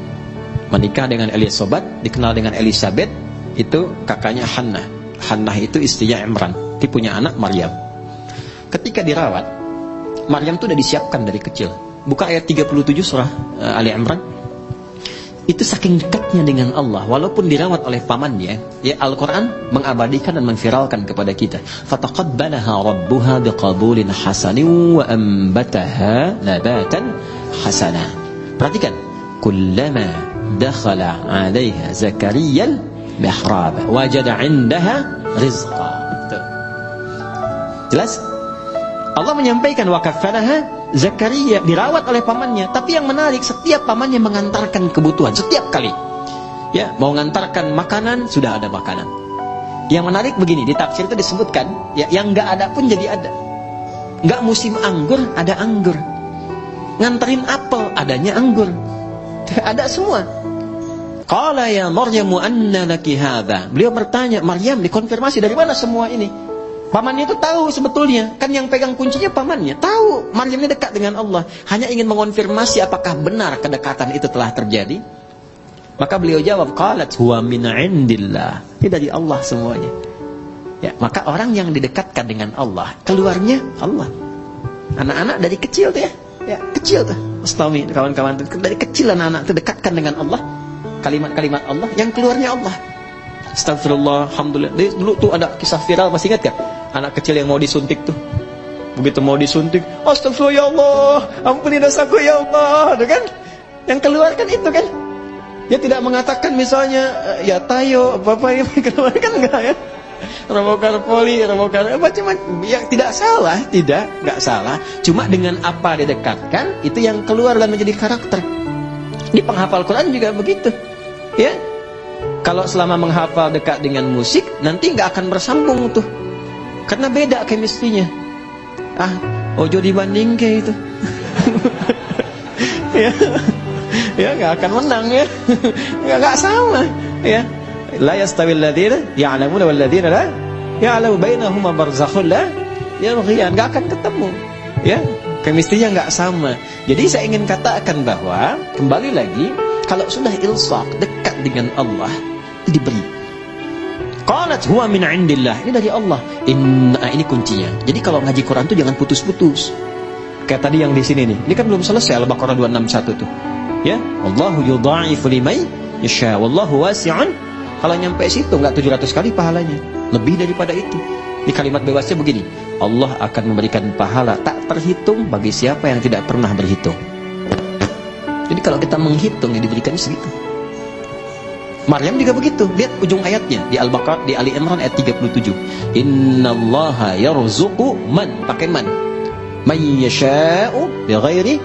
Menikah dengan Elisabeth, dikenal dengan Elizabeth, itu kakaknya Hannah. Hannah itu istrinya Imran. Dia punya anak Maryam. Ketika dirawat, Maryam itu sudah disiapkan dari kecil. Buka ayat 37 surah Ali Imran. Itu saking dekatnya dengan Allah, walaupun dirawat oleh pamannya, ya Al-Quran mengabadikan dan memviralkan kepada kita. Fataqabbalaha rabbuha biqabulin hasanin wa ambataha nabatan hasana. Perhatikan, kullama dakhala 'alaiha Zakariyal mihrab wajada 'indaha rizqa. Jelas? Allah menyampaikan wa kafalaha Zakaria, dirawat oleh pamannya. Tapi yang menarik, setiap pamannya mengantarkan kebutuhan setiap kali. Ya, mau ngantarkan makanan, sudah ada makanan. Yang menarik begini, di tafsir itu disebutkan, ya, yang nggak ada pun jadi ada. Nggak musim anggur, ada anggur. Nganterin apel, adanya anggur. Ada semua. Qala ya Maryamu anna laki hadza. Beliau bertanya, Maryam, dikonfirmasi dari mana semua ini? Pamannya itu tahu sebetulnya, kan yang pegang kuncinya pamannya. Tahu Maryam ini dekat dengan Allah, hanya ingin mengonfirmasi apakah benar kedekatan itu telah terjadi. Maka beliau jawab, qalat huwa min indillah. Ini dari Allah semuanya. Ya, maka orang yang didekatkan dengan Allah, keluarnya Allah. Anak-anak dari kecil tuh ya kecil tuh. Ustami, kawan-kawan tuh dari kecil anak-anak itu dekatkan dengan Allah. Kalimat-kalimat Allah yang keluarnya Allah. Astagfirullah, alhamdulillah. Dulu tuh ada kisah viral, masih ingat gak? Anak kecil yang mau disuntik tuh. Begitu mau disuntik, astagfirullah ya Allah, ampuni dosaku ya Allah, itu kan? Yang keluarkan itu kan? Dia tidak mengatakan misalnya ya tayo apa-apa yang keluarkan enggak ya? Robokar poli, robokar macam-macam. Ya tidak salah, enggak salah. Cuma dengan apa didekatkan, itu yang keluar dan menjadi karakter. Di penghafal Quran juga begitu. Ya. Kalau selama menghafal dekat dengan musik, nanti nggak akan bersambung tuh, karena beda chemistry-nya. Ojo dibanding kayak itu. Ya nggak akan menang ya. Nggak sama ya. La yastawil ladzina ya'lamuna wal ladzina la ya'lamu bainahuma barzakhun la yabghiyan. Nggak akan ketemu ya. Chemistry-nya nggak sama. Jadi saya ingin katakan bahwa kembali lagi, kalau sudah ilsaq, dekat dengan Allah, itu diberi. Qalat huwa min indillah. Ini dari Allah. Ini kuncinya. Jadi kalau ngaji Quran itu jangan putus-putus. Kayak tadi yang di sini nih. Ini kan belum selesai Al-Baqarah 261 tuh. Ya, Allahu yudha'ifu liman yasha wallahu wasi'un. Kalau nyampe situ enggak 700 kali pahalanya. Lebih daripada itu. Di kalimat bebasnya begini, Allah akan memberikan pahala tak terhitung bagi siapa yang tidak pernah berhitung. Jadi kalau kita menghitung, yang diberikan segitu. Maryam juga begitu. Lihat ujung ayatnya di Al-Baqarah, di Ali Imran ayat 37. Innallaha yarzuqu man, pakai man yasha'u bighairi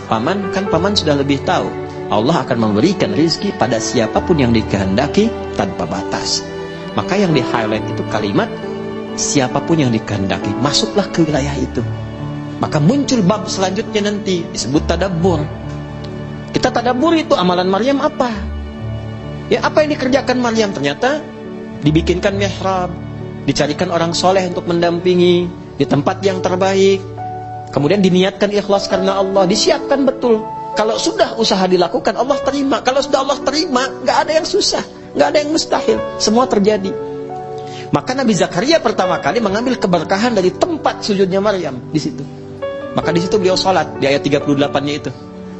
paman, kan paman sudah lebih tahu. Allah akan memberikan rizki pada siapapun yang dikehendaki tanpa batas. Maka yang di highlight itu kalimat siapapun yang dikehendaki, masuklah ke wilayah itu. Maka muncul bab selanjutnya nanti disebut tadabbur. Kita tadabbur itu amalan Maryam apa? Ya, apa yang dikerjakan Maryam? Ternyata dibikinkan mihrab, dicarikan orang soleh untuk mendampingi di tempat yang terbaik. Kemudian diniatkan ikhlas karena Allah, disiapkan betul. Kalau sudah usaha dilakukan, Allah terima. Kalau sudah Allah terima, nggak ada yang susah, nggak ada yang mustahil, semua terjadi. Maka Nabi Zakaria pertama kali mengambil keberkahan dari tempat sujudnya Maryam di situ. Maka di situ beliau sholat di ayat 38-nya itu.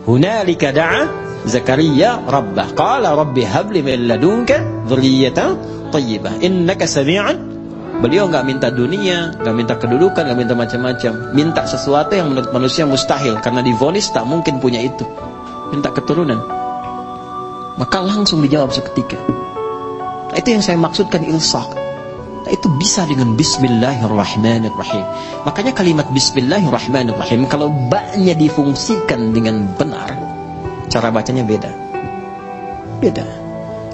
Hunalika da'a Zakaria rabbah qala rabbi habli min ladunka dzurriyyatan thayyibah innaka sami'an. Beliau nggak minta dunia, nggak minta kedudukan, nggak minta macam-macam, minta sesuatu yang menurut manusia mustahil karena divonis tak mungkin punya itu. Minta keturunan. Maka langsung dijawab seketika. Nah, itu yang saya maksudkan ilsaq. Nah, itu bisa dengan Bismillahirrahmanirrahim. Makanya kalimat Bismillahirrahmanirrahim, kalau ba-nya difungsikan dengan benar, cara bacanya beda. Beda.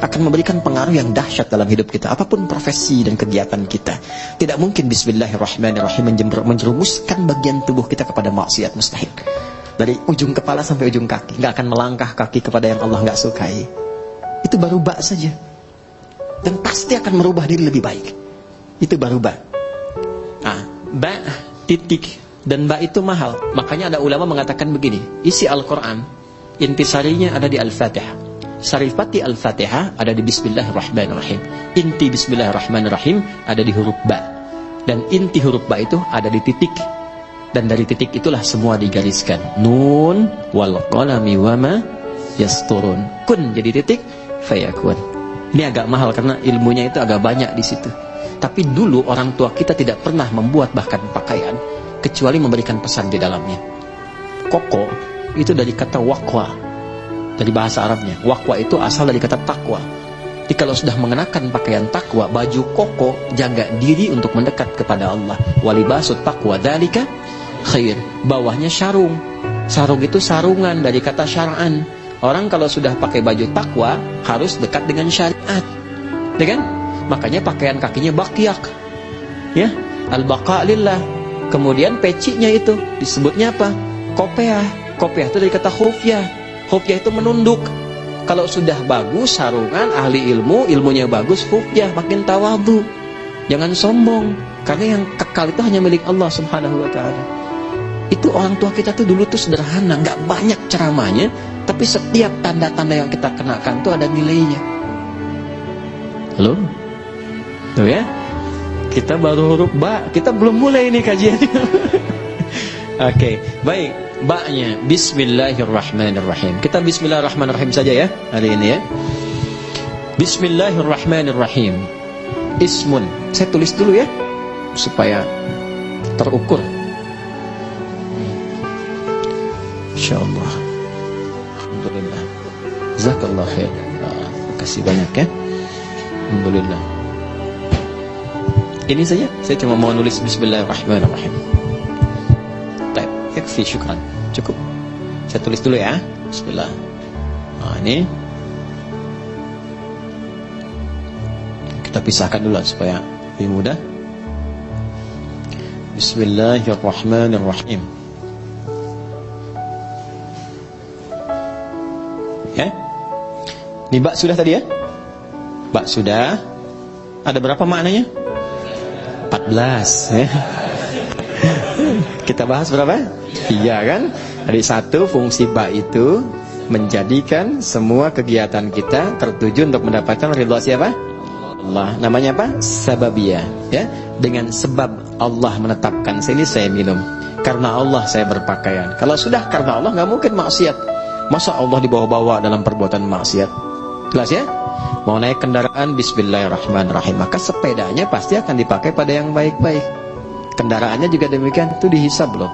Akan memberikan pengaruh yang dahsyat dalam hidup kita. Apapun profesi dan kegiatan kita. Tidak mungkin Bismillahirrahmanirrahim menjerumuskan bagian tubuh kita kepada maksiat, mustahil. Dari ujung kepala sampai ujung kaki. Nggak akan melangkah kaki kepada yang Allah nggak sukai. Itu baru ba saja. Dan pasti akan merubah diri lebih baik. Itu baru ba. Nah, ba, titik, dan ba itu mahal. Makanya ada ulama mengatakan begini, isi Al-Quran, intisarinya ada di Al-Fatihah. Sarifati Al-Fatihah ada di Bismillahirrahmanirrahim. Inti Bismillahirrahmanirrahim ada di huruf ba. Dan inti huruf ba itu ada di titik. Dan dari titik itulah semua digariskan. Nun wal qalami wama yasturun. Kun jadi titik, fayakun. Ini agak mahal karena ilmunya itu agak banyak di situ. Tapi dulu orang tua kita tidak pernah membuat bahkan pakaian kecuali memberikan pesan di dalamnya. Koko itu dari kata waqwa, dari bahasa Arabnya. Waqwa itu asal dari kata takwa. Jadi kalau sudah mengenakan pakaian takwa, baju koko jaga diri untuk mendekat kepada Allah. Walibasut taqwa dzalika khair. Bawahnya sarung. Sarung itu sarungan dari kata syar'an. Orang kalau sudah pakai baju takwa harus dekat dengan syariat. Ya kan? Makanya pakaian kakinya bakyak. Ya, al-baqa lillah. Kemudian pecinya itu disebutnya apa? Kopiah. Kopiah itu dari kata khufyah. Khufyah itu menunduk. Kalau sudah bagus sarungan, ahli ilmu, ilmunya bagus, khufyah, makin tawadhu. Jangan sombong, karena yang kekal itu hanya milik Allah Subhanahu wa taala. Itu orang tua kita tuh dulu tuh sederhana, nggak banyak ceramahnya, tapi setiap tanda-tanda yang kita kenakan tuh ada nilainya. Halo? Tuh ya, kita baru huruf ba, kita belum mulai ini kajian. Oke, baik, ba-nya Bismillahirrahmanirrahim. Kita Bismillahirrahmanirrahim saja ya hari ini ya. Bismillahirrahmanirrahim. Ismun, saya tulis dulu ya supaya terukur. Insyaallah. Alhamdulillah. Jazakallah khair. Terima kasih banyak ya. Alhamdulillah. Ini saja, saya cuma mau nulis Bismillahirrahmanirrahim. Baik, yakfi, syukran. Cukup. Saya tulis dulu ya. Bismillah. Nah, ini kita pisahkan dulu supaya lebih mudah. Bismillahirrahmanirrahim. Ya. Ini bak sudah tadi ya? Bak sudah. Ada berapa maknanya? 14 ya. Kita bahas berapa? 3 kan? Dari 1, fungsi ba itu menjadikan semua kegiatan kita tertuju untuk mendapatkan ridha siapa? Allah. Namanya apa? Sababiyah ya. Dengan sebab Allah menetapkan sini saya minum, karena Allah saya berpakaian. Kalau sudah karena Allah nggak mungkin maksiat. Masa Allah dibawa-bawa dalam perbuatan maksiat? Jelas ya? Mau naik kendaraan, Bismillahirrahmanirrahim. Maka sepedanya pasti akan dipakai pada yang baik-baik. Kendaraannya juga demikian, itu dihisab loh.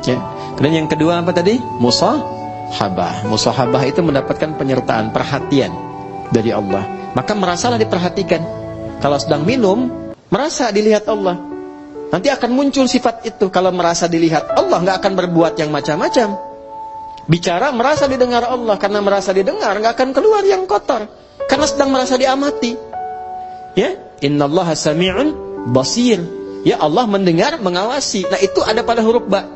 Ya. Kemudian yang kedua apa tadi? Musahabah. Musahabah itu mendapatkan penyertaan, perhatian dari Allah. Maka merasalah diperhatikan. Kalau sedang minum, merasa dilihat Allah. Nanti akan muncul sifat itu. Kalau merasa dilihat Allah, nggak akan berbuat yang macam-macam. Bicara merasa didengar Allah. Karena merasa didengar, nggak akan keluar yang kotor. Karena sedang merasa diamati. Ya, innallaha sami'un basir. Ya, Allah mendengar, mengawasi. Nah, itu ada pada huruf ba.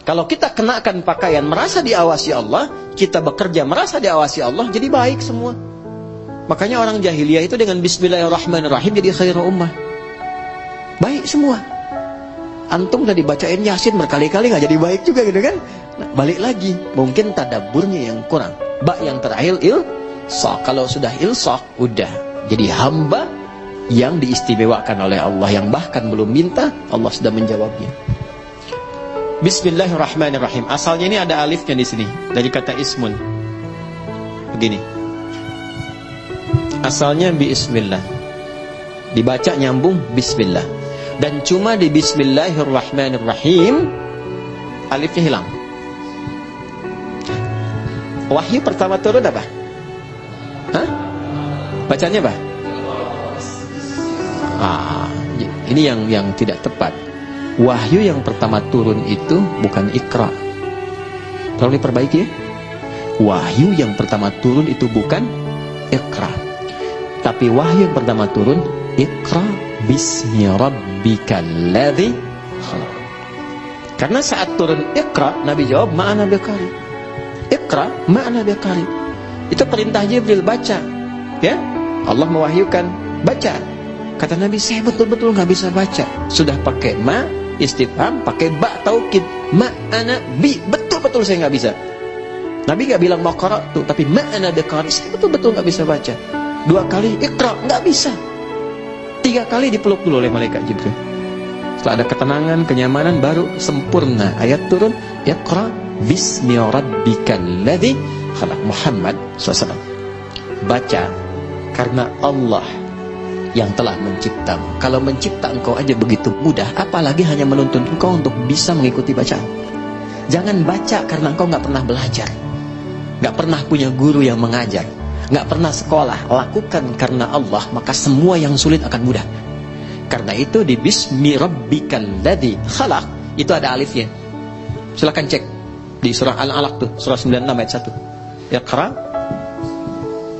Kalau kita kenakan pakaian merasa diawasi Allah, kita bekerja merasa diawasi Allah, jadi baik semua. Makanya orang jahiliyah itu dengan Bismillahirrahmanirrahim jadi khairu ummah. Baik semua. Antum udah dibacain Yasin berkali-kali nggak jadi baik juga gitu kan? Nah, balik lagi, mungkin tadabburnya yang kurang. Yang terakhir ilsaq. Kalau sudah ilsaq, udah jadi hamba yang diistimewakan oleh Allah, yang bahkan belum minta, Allah sudah menjawabnya. Bismillahirrahmanirrahim. Asalnya ini ada alifnya di sini dari kata ismun. Begini. Asalnya bismillah. Dibaca nyambung bismillah. Dan cuma di Bismillahirrahmanirrahim alifnya hilang. Wahyu pertama turun apa? Hah? Bacanya apa? Ini yang tidak tepat. Wahyu yang pertama turun itu bukan Iqra. Tolong diperbaiki ya. Wahyu yang pertama turun itu bukan Iqra. Tapi wahyu yang pertama turun Iqra bismi rabbikal ladzi khalaq. Karena saat turun Iqra, Nabi jawab ma'ana biqari. Iqra ma'ana biqari. Itu perintah Jibril, baca. Ya? Allah mewahyukan, baca. Kata Nabi, saya betul-betul nggak bisa baca. Sudah pakai ma istifham, pakai ba taukid, ma'ana bi, betul-betul saya nggak bisa. Nabi nggak bilang maqara tuh, tapi ma'ana biqari, saya betul-betul nggak bisa baca. 2 kali Iqra, nggak bisa. 3 kali dipeluk dulu oleh malaikat Jibril. Setelah ada ketenangan, kenyamanan, baru sempurna ayat turun, Iqra bismi rabbikal ladzi khalaq. Muhammad SAW, baca karena Allah yang telah menciptamu. Kalau mencipta engkau aja begitu mudah, apalagi hanya menuntun engkau untuk bisa mengikuti bacaan. Jangan baca karena engkau nggak pernah belajar, nggak pernah punya guru yang mengajar, nggak pernah sekolah. Lakukan karena Allah, maka semua yang sulit akan mudah. Karena itu di Bismi Rabbikal Ladzi Khalaq itu ada alifnya. Silakan cek di surah Al-Alaq tuh, surah 96 ayat 1. Iqra,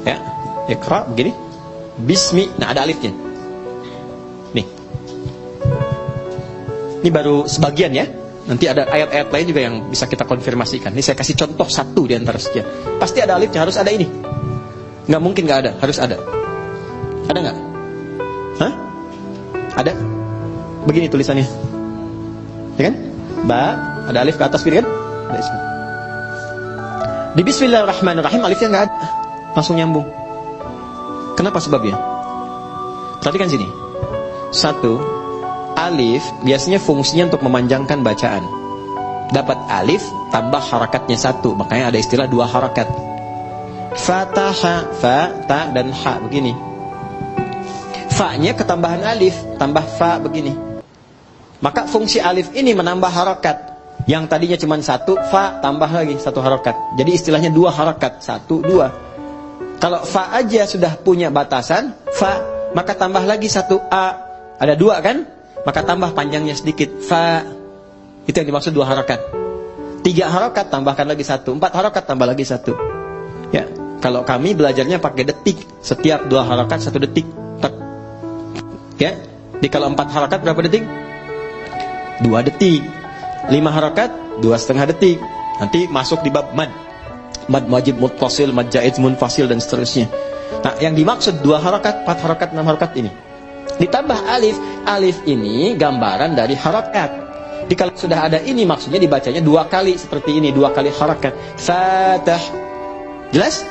ya, Iqra begini. Bismi, nah ada alifnya. Nih. Ini baru sebagian ya. Nanti ada ayat-ayat lain juga yang bisa kita konfirmasikan. Ini saya kasih contoh satu di antara sekian. Pasti ada alifnya, harus ada ini. Nggak mungkin nggak ada, harus ada. Ada nggak? Hah? Ada? Begini tulisannya. Ya kan? Ba, ada alif ke atas kiri kan? Ada ismi. Di Bismillahirrahmanirrahim alifnya nggak ada. Langsung nyambung. Kenapa sebabnya? Perhatikan sini. 1, alif biasanya fungsinya untuk memanjangkan bacaan. Dapat alif tambah harakatnya 1, makanya ada istilah 2 harakat. Fataha, fa, ta, dan ha begini. Fa-nya ketambahan alif, tambah fa begini. Maka fungsi alif ini menambah harakat. Yang tadinya cuma 1, fa tambah lagi 1 harakat. Jadi istilahnya 2 harakat, 1, 2. Kalau fa aja sudah punya batasan, fa, maka tambah lagi 1 a. Ada 2 kan? Maka tambah panjangnya sedikit, fa. Itu yang dimaksud 2 harakat. 3 harakat tambahkan lagi 1, 4 harakat tambah lagi 1. Ya, kalau kami belajarnya pakai detik. Setiap 2 harakat 1 detik. Ya, jadi kalau 4 harakat berapa detik? 2 detik. 5 harakat 2,5 detik. Nanti masuk di bab mad. Mad wajib muttasil, mad jaiz munfasil dan seterusnya. Nah, yang dimaksud 2 harakat, 4 harakat, 6 harakat ini. Ditambah alif. Alif ini gambaran dari harakat. Jadi kalau sudah ada ini maksudnya dibacanya 2 kali seperti ini, 2 kali harakat. Fatah. Jelas?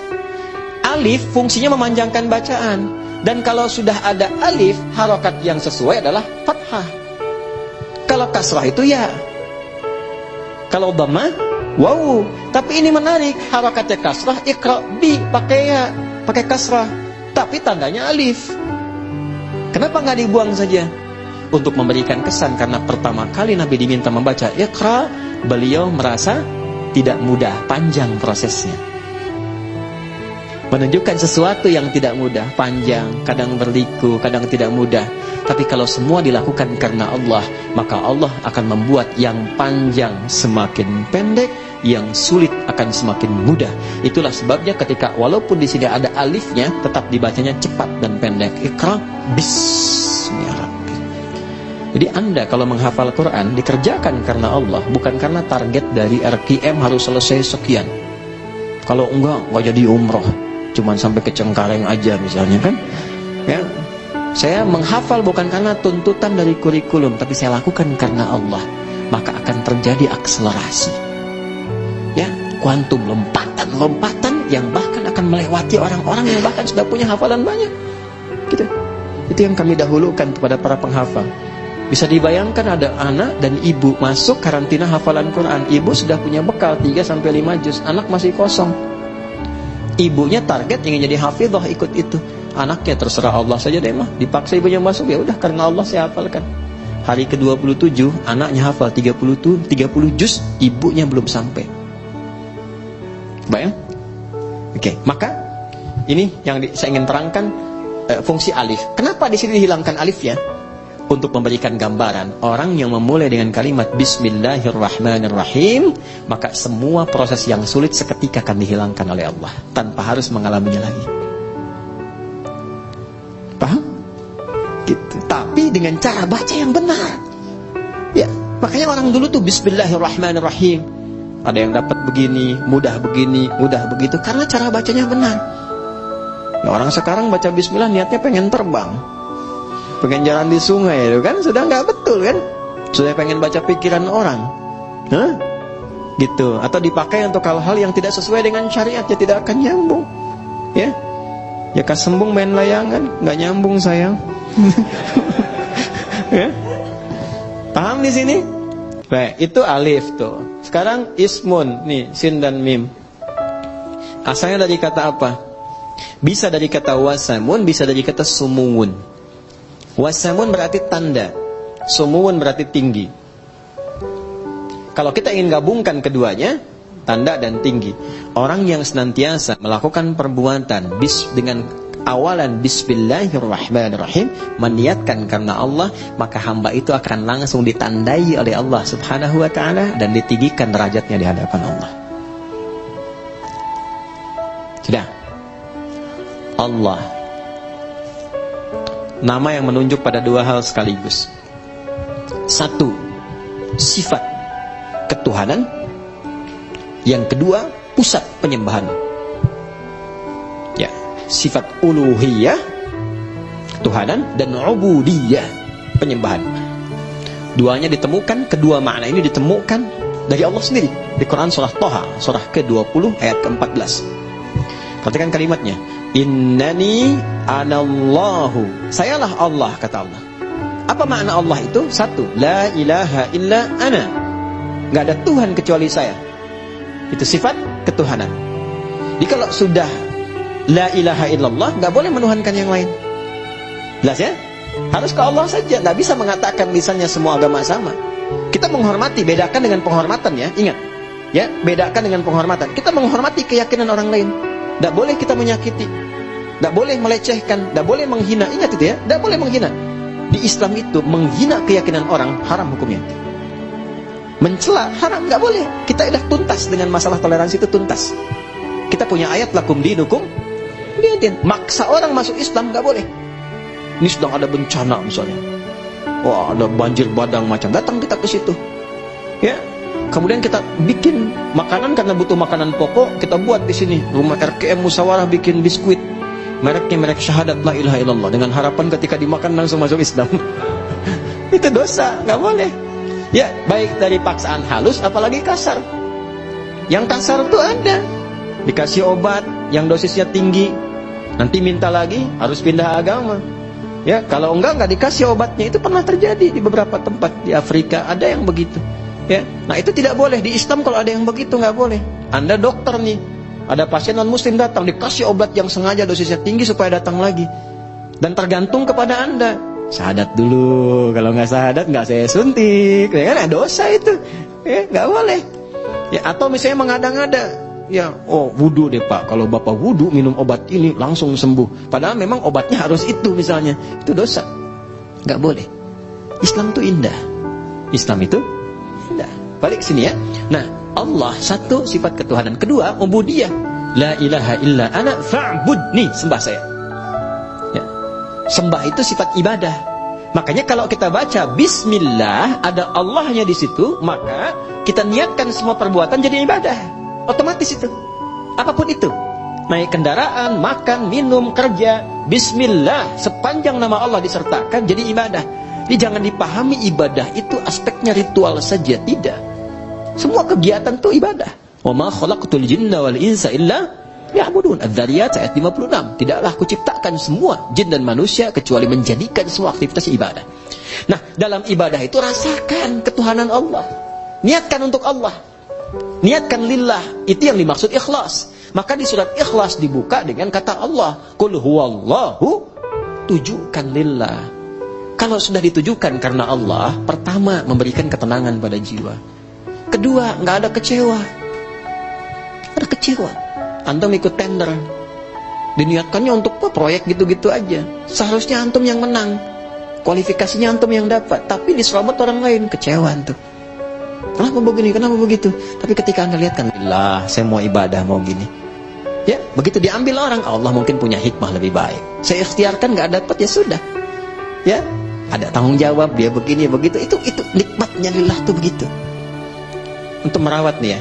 Alif fungsinya memanjangkan bacaan. Dan kalau sudah ada alif, harakat yang sesuai adalah fathah. Kalau kasrah itu ya. Kalau dhammah, wow. Tapi ini menarik, harakatnya kasrah, Iqra bi pakai ya, pakai kasrah. Tapi tandanya alif. Kenapa nggak dibuang saja? Untuk memberikan kesan, karena pertama kali Nabi diminta membaca Iqra, beliau merasa tidak mudah, panjang prosesnya. Menunjukkan sesuatu yang tidak mudah, panjang, kadang berliku, kadang tidak mudah. Tapi kalau semua dilakukan karena Allah, maka Allah akan membuat yang panjang semakin pendek, yang sulit akan semakin mudah. Itulah sebabnya ketika walaupun di sini ada alifnya, tetap dibacanya cepat dan pendek. Iqra bismi rabbik. Jadi Anda kalau menghafal Quran dikerjakan karena Allah, bukan karena target dari RKM harus selesai sekian. Kalau enggak jadi umroh, cuman sampai ke Cengkareng aja misalnya kan. Ya, saya menghafal bukan karena tuntutan dari kurikulum, tapi saya lakukan karena Allah, maka akan terjadi akselerasi. Ya, kuantum, lompatan yang bahkan akan melewati orang-orang yang bahkan sudah punya hafalan banyak. Gitu. Itu yang kami dahulukan kepada para penghafal. Bisa dibayangkan ada anak dan ibu masuk karantina hafalan Quran. Ibu sudah punya bekal 3-5 juz, anak masih kosong. Ibunya target ingin jadi hafizah, ikut itu. Anaknya terserah Allah saja deh mah. Dipaksa ibunya masuk, ya udah karena Allah saya hafalkan. Hari ke-27 anaknya hafal 30 juz, ibunya belum sampai. Bayang? Oke, maka ini yang saya ingin terangkan, fungsi alif. Kenapa di sini dihilangkan alif ya? Untuk memberikan gambaran, orang yang memulai dengan kalimat Bismillahirrahmanirrahim, maka semua proses yang sulit seketika akan dihilangkan oleh Allah tanpa harus mengalaminya lagi. Paham? Gitu. Tapi dengan cara baca yang benar. Ya, makanya orang dulu tuh Bismillahirrahmanirrahim. Ada yang dapat begini, mudah begitu, karena cara bacanya benar. Ya, orang sekarang baca Bismillah niatnya pengen terbang, pengen jalan di sungai, itu kan sudah nggak betul kan? Sudah pengen baca pikiran orang, gitu. Atau dipakai untuk hal-hal yang tidak sesuai dengan syariat, ya tidak akan nyambung. Ya, kasembung main layangan, nggak nyambung sayang. Ya, paham di sini? Baik, itu alif tuh. Sekarang ismun, nih sin dan mim. Asalnya dari kata apa? Bisa dari kata wasamun, bisa dari kata sumuwun. Wasamun berarti tanda, sumuwun berarti tinggi. Kalau kita ingin gabungkan keduanya, tanda dan tinggi. Orang yang senantiasa melakukan perbuatan dengan awalan Bismillahirrahmanirrahim, meniatkan karena Allah, maka hamba itu akan langsung ditandai oleh Allah Subhanahu wa ta'ala dan ditinggikan derajatnya di hadapan Allah. Sudah. Allah, nama yang menunjuk pada dua hal sekaligus. Satu, sifat ketuhanan. Yang kedua, pusat penyembahan. Ya, sifat uluhiyah, ketuhanan, dan ubudiyah, penyembahan. Duanya ditemukan, kedua makna ini ditemukan dari Allah sendiri di Quran surah Toha, surah ke-20 ayat ke-14. Perhatikan kalimatnya. Innani anallahu, sayalah Allah, kata Allah. Apa makna Allah itu? Satu, la ilaha illa ana, gak ada Tuhan kecuali saya. Itu sifat ketuhanan. Jadi kalau sudah la ilaha illallah, gak boleh menuhankan yang lain. Jelas ya? Harus ke Allah saja. Gak bisa mengatakan misalnya semua agama sama. Kita menghormati, bedakan dengan penghormatan ya. Ingat ya, bedakan dengan penghormatan. Kita menghormati keyakinan orang lain. Tidak boleh kita menyakiti, tidak boleh melecehkan, tidak boleh menghina. Ingat itu ya, tidak boleh menghina. Di Islam itu menghina keyakinan orang haram hukumnya. Mencela haram, nggak boleh. Kita sudah tuntas dengan masalah toleransi, itu tuntas. Kita punya ayat lakum dinukum waliyadin. Maksa orang masuk Islam nggak boleh. Ini sedang ada bencana misalnya, wah ada banjir bandang macam, datang kita ke situ. Ya. Kemudian kita bikin makanan karena butuh makanan pokok, kita buat di sini. Rumah RKM Musyawarah bikin biskuit, mereknya merek syahadat la ilaha illallah, dengan harapan ketika dimakan langsung masuk Islam. Itu dosa, nggak boleh. Ya, baik dari paksaan halus apalagi kasar. Yang kasar itu ada, dikasih obat yang dosisnya tinggi, nanti minta lagi harus pindah agama. Ya, kalau enggak dikasih obatnya. Itu pernah terjadi di beberapa tempat di Afrika, ada yang begitu. Ya, nah itu tidak boleh. Di Islam kalau ada yang begitu nggak boleh. Anda dokter nih, ada pasien non muslim datang, dikasih obat yang sengaja dosisnya tinggi supaya datang lagi, dan tergantung kepada Anda. Syahadat dulu, kalau nggak syahadat nggak saya suntik, ya kan? Dosa itu, ya nggak boleh. Ya, atau misalnya mengada-ngada, ya, oh wudu deh pak, kalau bapak wudu minum obat ini langsung sembuh, padahal memang obatnya harus itu misalnya, itu dosa, nggak boleh. Islam itu indah, Islam itu indah. Balik sini ya. Nah, Allah satu, sifat ketuhanan. Kedua, ubudiyah. La ilaha illa ana fa'budni, sembah saya. Ya. Sembah itu sifat ibadah. Makanya kalau kita baca Bismillah, ada Allahnya di situ, maka kita niatkan semua perbuatan jadi ibadah. Otomatis itu. Apapun itu. Naik kendaraan, makan, minum, kerja, Bismillah, sepanjang nama Allah disertakan jadi ibadah. Jadi jangan dipahami ibadah itu aspeknya ritual saja, tidak. Semua kegiatan itu ibadah. Wa ma khalaqtul jinna wal insa illa ya'budun. Adz-Dzariyat ayat 56. Tidaklah aku ciptakan semua jin dan manusia kecuali menjadikan semua aktivitas ibadah. Nah, dalam ibadah itu rasakan ketuhanan Allah. Niatkan untuk Allah. Niatkan lillah. Itu yang dimaksud ikhlas. Maka di surat Ikhlas dibuka dengan kata Allah, Qul huwallahu, tujukan lillah. Kalau sudah ditujukan karena Allah, pertama memberikan ketenangan pada jiwa. Kedua, nggak ada kecewa. Ada kecewa. Antum ikut tender, diniatkannya untuk proyek gitu-gitu aja. Seharusnya antum yang menang, kualifikasinya antum yang dapat, tapi diselamat orang lain, kecewa antum. Kenapa begini, kenapa begitu? Tapi ketika anda lihat kan, lillah, saya mau ibadah, mau gini. Ya, begitu diambil orang, Allah mungkin punya hikmah lebih baik. Saya ikhtiarkan nggak dapat, ya sudah. Ya, ada tanggung jawab, dia begini, begitu. Itu nikmatnya lillah tuh begitu. Untuk merawat nih ya,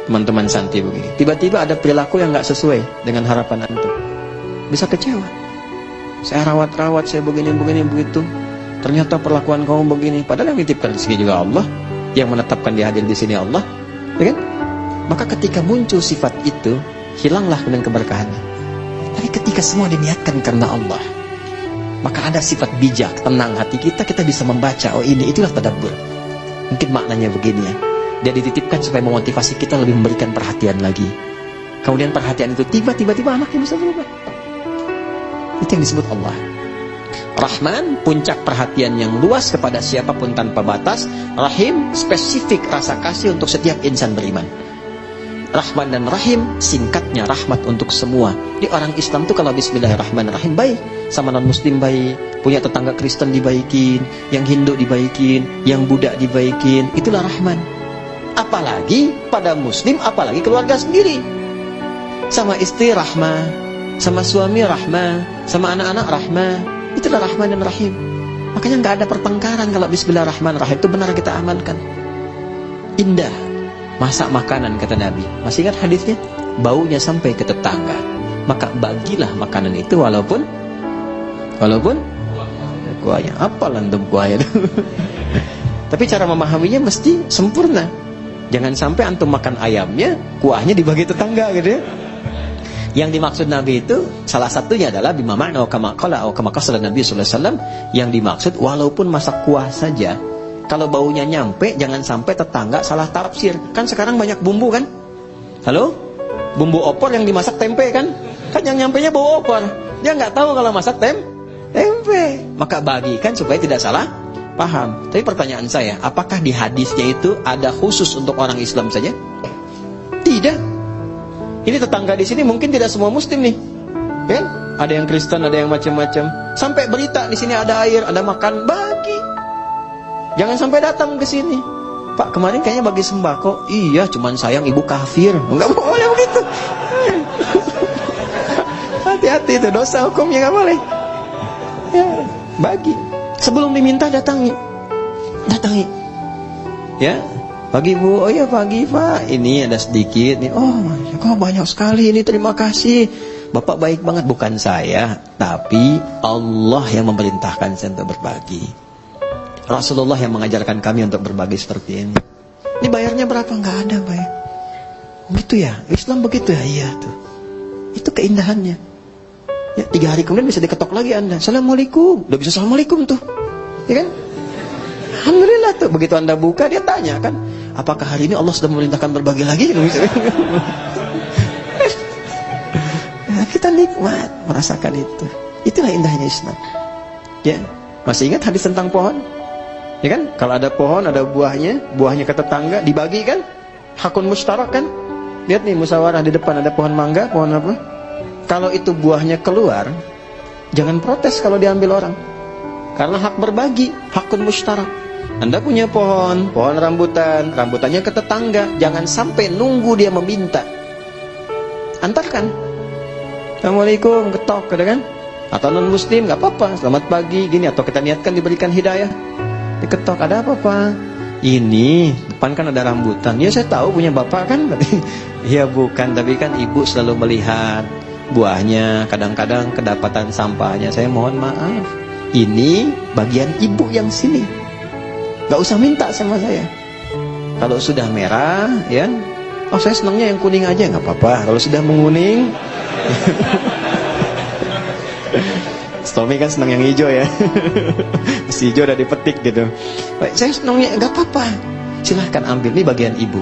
teman-teman santri begini. Tiba-tiba ada perilaku yang nggak sesuai dengan harapan antum. Bisa kecewa. Saya rawat-rawat, saya begini, begitu. Ternyata perlakuan kamu begini. Padahal yang nitipkan rezeki juga Allah, yang menetapkan dia hadir di sini Allah, ya kan? Maka ketika muncul sifat itu, hilanglah dengan keberkahannya. Tapi ketika semua diniatkan karena Allah, maka ada sifat bijak, tenang hati kita, kita bisa membaca, oh ini, itulah tadabbur. Mungkin maknanya begini ya. Dia dititipkan supaya memotivasi kita lebih memberikan perhatian lagi. Kemudian perhatian itu tiba-tiba anaknya bisa berubah. Itu yang disebut Allah. Rahman, puncak perhatian yang luas kepada siapapun tanpa batas. Rahim, spesifik rasa kasih untuk setiap insan beriman. Rahman dan Rahim, singkatnya rahmat untuk semua. Di orang Islam tuh kalau Bismillahirrahmanirrahim baik, sama non Muslim baik, punya tetangga Kristen dibaikin, yang Hindu dibaikin, yang Buddha dibaikin, itulah Rahman. Apalagi pada Muslim, apalagi keluarga sendiri. Sama istri rahmah, sama suami rahmah, sama anak-anak rahmah, itulah Rahman dan Rahim. Makanya nggak ada pertengkaran kalau Bismillahirrahmanirrahim itu benar kita amalkan. Indah. Masak makanan, kata Nabi. Masih ingat hadisnya? Baunya sampai ke tetangga. Maka bagilah makanan itu walaupun kuahnya. Apa lantum kuahnya? Tapi cara memahaminya mesti sempurna. Jangan sampai antum makan ayamnya, kuahnya dibagi tetangga gitu ya. Yang dimaksud Nabi itu salah satunya adalah bima ma'na kama qala atau kama qala Nabi sallallahu alaihi wasallam, yang dimaksud walaupun masak kuah saja, kalau baunya nyampe, jangan sampai tetangga salah tafsir. Kan sekarang banyak bumbu kan? Halo? Bumbu opor yang dimasak tempe kan? Kan yang nyampenya bau opor. Dia nggak tahu kalau masak tempe. Maka bagikan supaya tidak salah paham. Tapi pertanyaan saya, apakah di hadisnya itu ada khusus untuk orang Islam saja? Tidak. Ini tetangga di sini mungkin tidak semua Muslim nih. Kan? Ada yang Kristen, ada yang macam-macam. Sampai berita di sini ada air, ada makan, bagi. Jangan sampai datang ke sini. Pak, kemarin kayaknya bagi sembako. Iya, cuman sayang ibu kafir. Enggak boleh begitu. Hati-hati, itu dosa hukumnya, enggak boleh. Ya, bagi. Sebelum diminta datangi. Ya, pagi Bu. Oh ya pagi Pak. Ini ada sedikit nih. Oh, kok banyak sekali ini. Terima kasih. Bapak baik banget. Bukan saya, tapi Allah yang memerintahkan saya untuk berbagi. Rasulullah yang mengajarkan kami untuk berbagi seperti ini. Ini bayarnya berapa? Nggak ada bayar. Begitu ya, Islam begitu ya. Iya tuh. Itu keindahannya. Ya, 3 hari kemudian bisa diketok lagi Anda. Assalamualaikum. Udah bisa assalamualaikum tuh. Ya kan? Alhamdulillah tuh. Begitu Anda buka, dia tanya kan, apakah hari ini Allah sudah memerintahkan berbagi lagi? Nah, kita nikmat merasakan itu. Itulah indahnya Islam. Ya, masih ingat hadis tentang pohon? Ya kan? Kalau ada pohon, ada buahnya ke tetangga, dibagi kan? Hakun mustarak kan? Lihat nih musyawarah di depan ada pohon mangga, pohon apa? Kalau itu buahnya keluar, jangan protes kalau diambil orang. Karena hak berbagi, hakun mustarak. Anda punya pohon rambutan, rambutannya ke tetangga, jangan sampai nunggu dia meminta. Antarkan. Assalamualaikum, ketok, kan? Atau non muslim nggak apa-apa, selamat pagi gini, atau kita niatkan diberikan hidayah. Diketok, ada apa Pak? Ini depan kan ada rambutan. Ya saya tahu punya bapak kan. Ya bukan, tapi kan ibu selalu melihat buahnya, kadang-kadang kedapatan sampahnya. Saya mohon maaf, ini bagian ibu yang sini, nggak usah minta sama saya. Kalau sudah merah, ya, oh saya senangnya yang kuning aja, nggak apa-apa. Kalau sudah menguning, Tommy kan senang yang hijau ya. Si hijau udah dipetik gitu. Baik, saya senangnya nggak apa-apa. Silahkan ambil, ini bagian ibu.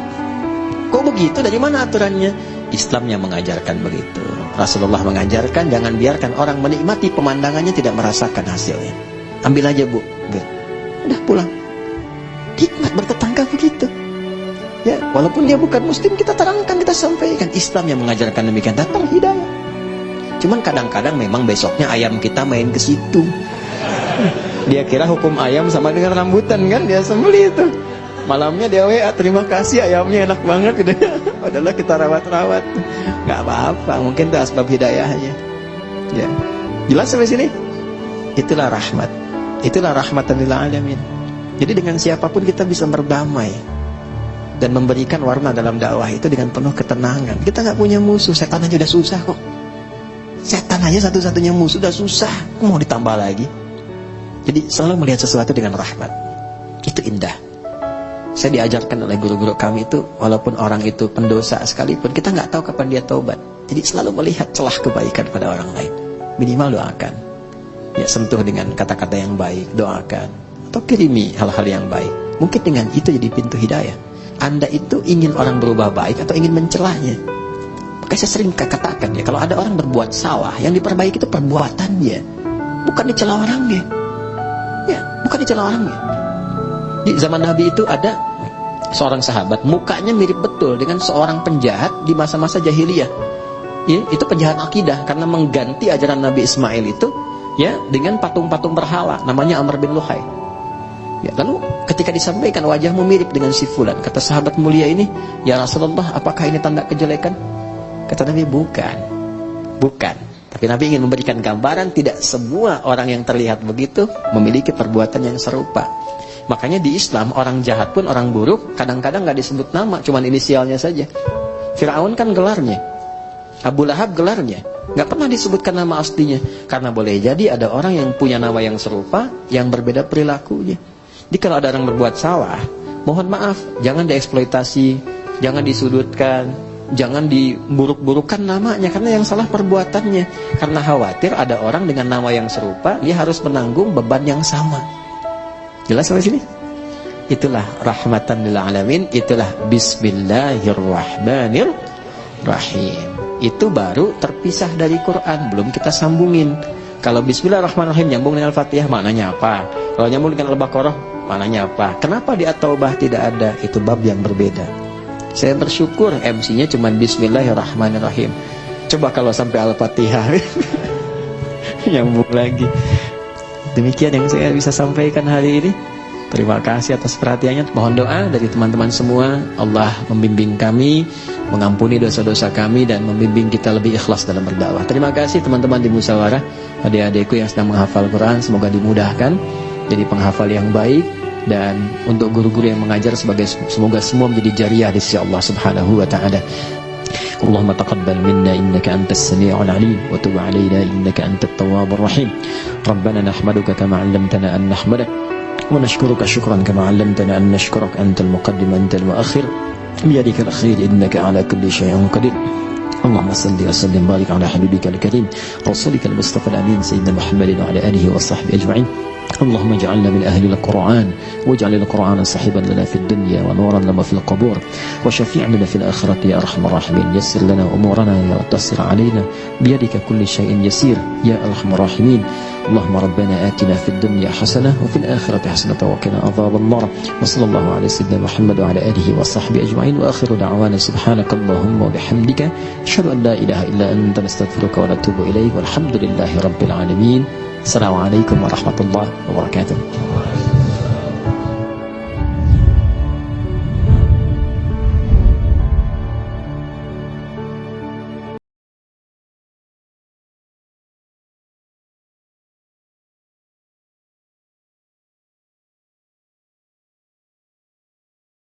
Kok begitu? Dari mana aturannya? Islam yang mengajarkan begitu. Rasulullah mengajarkan jangan biarkan orang menikmati pemandangannya tidak merasakan hasilnya. Ambil aja bu. Udah pulang. Hikmat bertetangga begitu. Ya, walaupun dia bukan muslim, kita terangkan, kita sampaikan. Islam yang mengajarkan demikian, datang hidayah. Cuman kadang-kadang memang besoknya ayam kita main ke situ. Dia kira hukum ayam sama dengan rambutan kan, dia sembelih itu. Malamnya dia WA, terima kasih ayamnya enak banget gitu. Padahal kita rawat-rawat. Nggak apa-apa, mungkin itu asbab hidayahnya. Ya. Jelas sampai sini? Itulah rahmat. Itulah rahmatan lil alamin. Jadi dengan siapapun kita bisa berdamai dan memberikan warna dalam dakwah itu dengan penuh ketenangan. Kita nggak punya musuh, setan aja udah susah kok. Setan aja satu-satunya musuh udah susah, mau ditambah lagi. Jadi selalu melihat sesuatu dengan rahmat. Itu indah. Saya diajarkan oleh guru-guru kami itu, walaupun orang itu pendosa sekalipun, kita nggak tahu kapan dia taubat. Jadi selalu melihat celah kebaikan pada orang lain. Minimal doakan. Ya, sentuh dengan kata-kata yang baik, doakan. Atau kirimi hal-hal yang baik. Mungkin dengan itu jadi pintu hidayah. Anda itu ingin orang berubah baik atau ingin mencelahnya? Makanya saya sering katakan ya, kalau ada orang berbuat salah, yang diperbaiki itu perbuatannya, bukan dicela orangnya. Ya, bukan dicela orangnya. Di zaman Nabi itu ada seorang sahabat, mukanya mirip betul dengan seorang penjahat di masa-masa jahiliyah. Ya, itu penjahat akidah karena mengganti ajaran Nabi Ismail itu ya dengan patung-patung berhala, namanya Amr bin Luhai. Ya, lalu ketika disampaikan wajahmu mirip dengan si fulan, kata sahabat mulia ini, ya Rasulullah, apakah ini tanda kejelekan? Kata Nabi, bukan. Tapi Nabi ingin memberikan gambaran tidak semua orang yang terlihat begitu memiliki perbuatan yang serupa. Makanya di Islam orang jahat pun, orang buruk kadang-kadang nggak disebut nama, cuman inisialnya saja. Fir'aun kan gelarnya, Abu Lahab gelarnya, nggak pernah disebutkan nama aslinya. Karena boleh jadi ada orang yang punya nama yang serupa, yang berbeda perilakunya. Jadi kalau ada orang berbuat salah, mohon maaf, jangan dieksploitasi, jangan disudutkan, jangan diburuk-burukan namanya, karena yang salah perbuatannya. Karena khawatir ada orang dengan nama yang serupa, dia harus menanggung beban yang sama. Jelas sampai sini? Itulah rahmatan lil alamin, itulah bismillahirrahmanirrahim. Itu baru terpisah dari Quran, belum kita sambungin. Kalau bismillahirrahmanirrahim nyambung dengan Al-Fatihah, maknanya apa? Kalau nyambung dengan Al-Baqarah, maknanya apa? Kenapa di At-Taubah tidak ada? Itu bab yang berbeda. Saya bersyukur MC-nya cuma bismillahirrahmanirrahim. Coba kalau sampai Al-Fatihah nyambung lagi. Demikian yang saya bisa sampaikan hari ini. Terima kasih atas perhatiannya. Mohon doa dari teman-teman semua, Allah membimbing kami, mengampuni dosa-dosa kami, dan membimbing kita lebih ikhlas dalam berdakwah. Terima kasih teman-teman di musyawarah, adik-adikku yang sedang menghafal Quran, semoga dimudahkan jadi penghafal yang baik. Dan untuk guru-guru yang mengajar, semoga semua menjadi jariah di sisi Allah Subhanahu wa taala. Allahumma taqabbal minna innaka antas sami'ul 'alim wa tub 'alaina innaka antat tawwabur rahim. Rabbana nahmaduka kama 'allamtana an nahmadak wa nashkuruka shukran kama 'allamtana an nashkuruk, antal muqaddim antal muakhir biyadikal khair innaka 'ala kulli shay'in qadir. Allahumma salli wa sallim barik 'ala habibikal karim rasulikal mustafa al-amin sayyidina Muhammadin wa 'ala alihi wa sahbihi ajma'in. اللهم اجعلنا من أهل القرآن واجعل القرآن صاحبا لنا في الدنيا ونورا لنا في القبور وشفيعا لنا في الآخرة يا أرحم الراحمين. يسر لنا أمورنا يا وتسر علينا بيدك كل شيء يسير يا أرحم الراحمين. اللهم ربنا آتنا في الدنيا حسنة وفي الآخرة حسنة وقنا عذاب النار. وصلى الله على سيدنا محمد وعلى آله وصحبه أجمعين. وآخر دعوانا سبحانك اللهم وبحمدك أشهد أن لا إله إلا أنت نستغفرك ونتوب إليك والحمد لله رب العالمين. Assalamualaikum warahmatullahi wabarakatuh.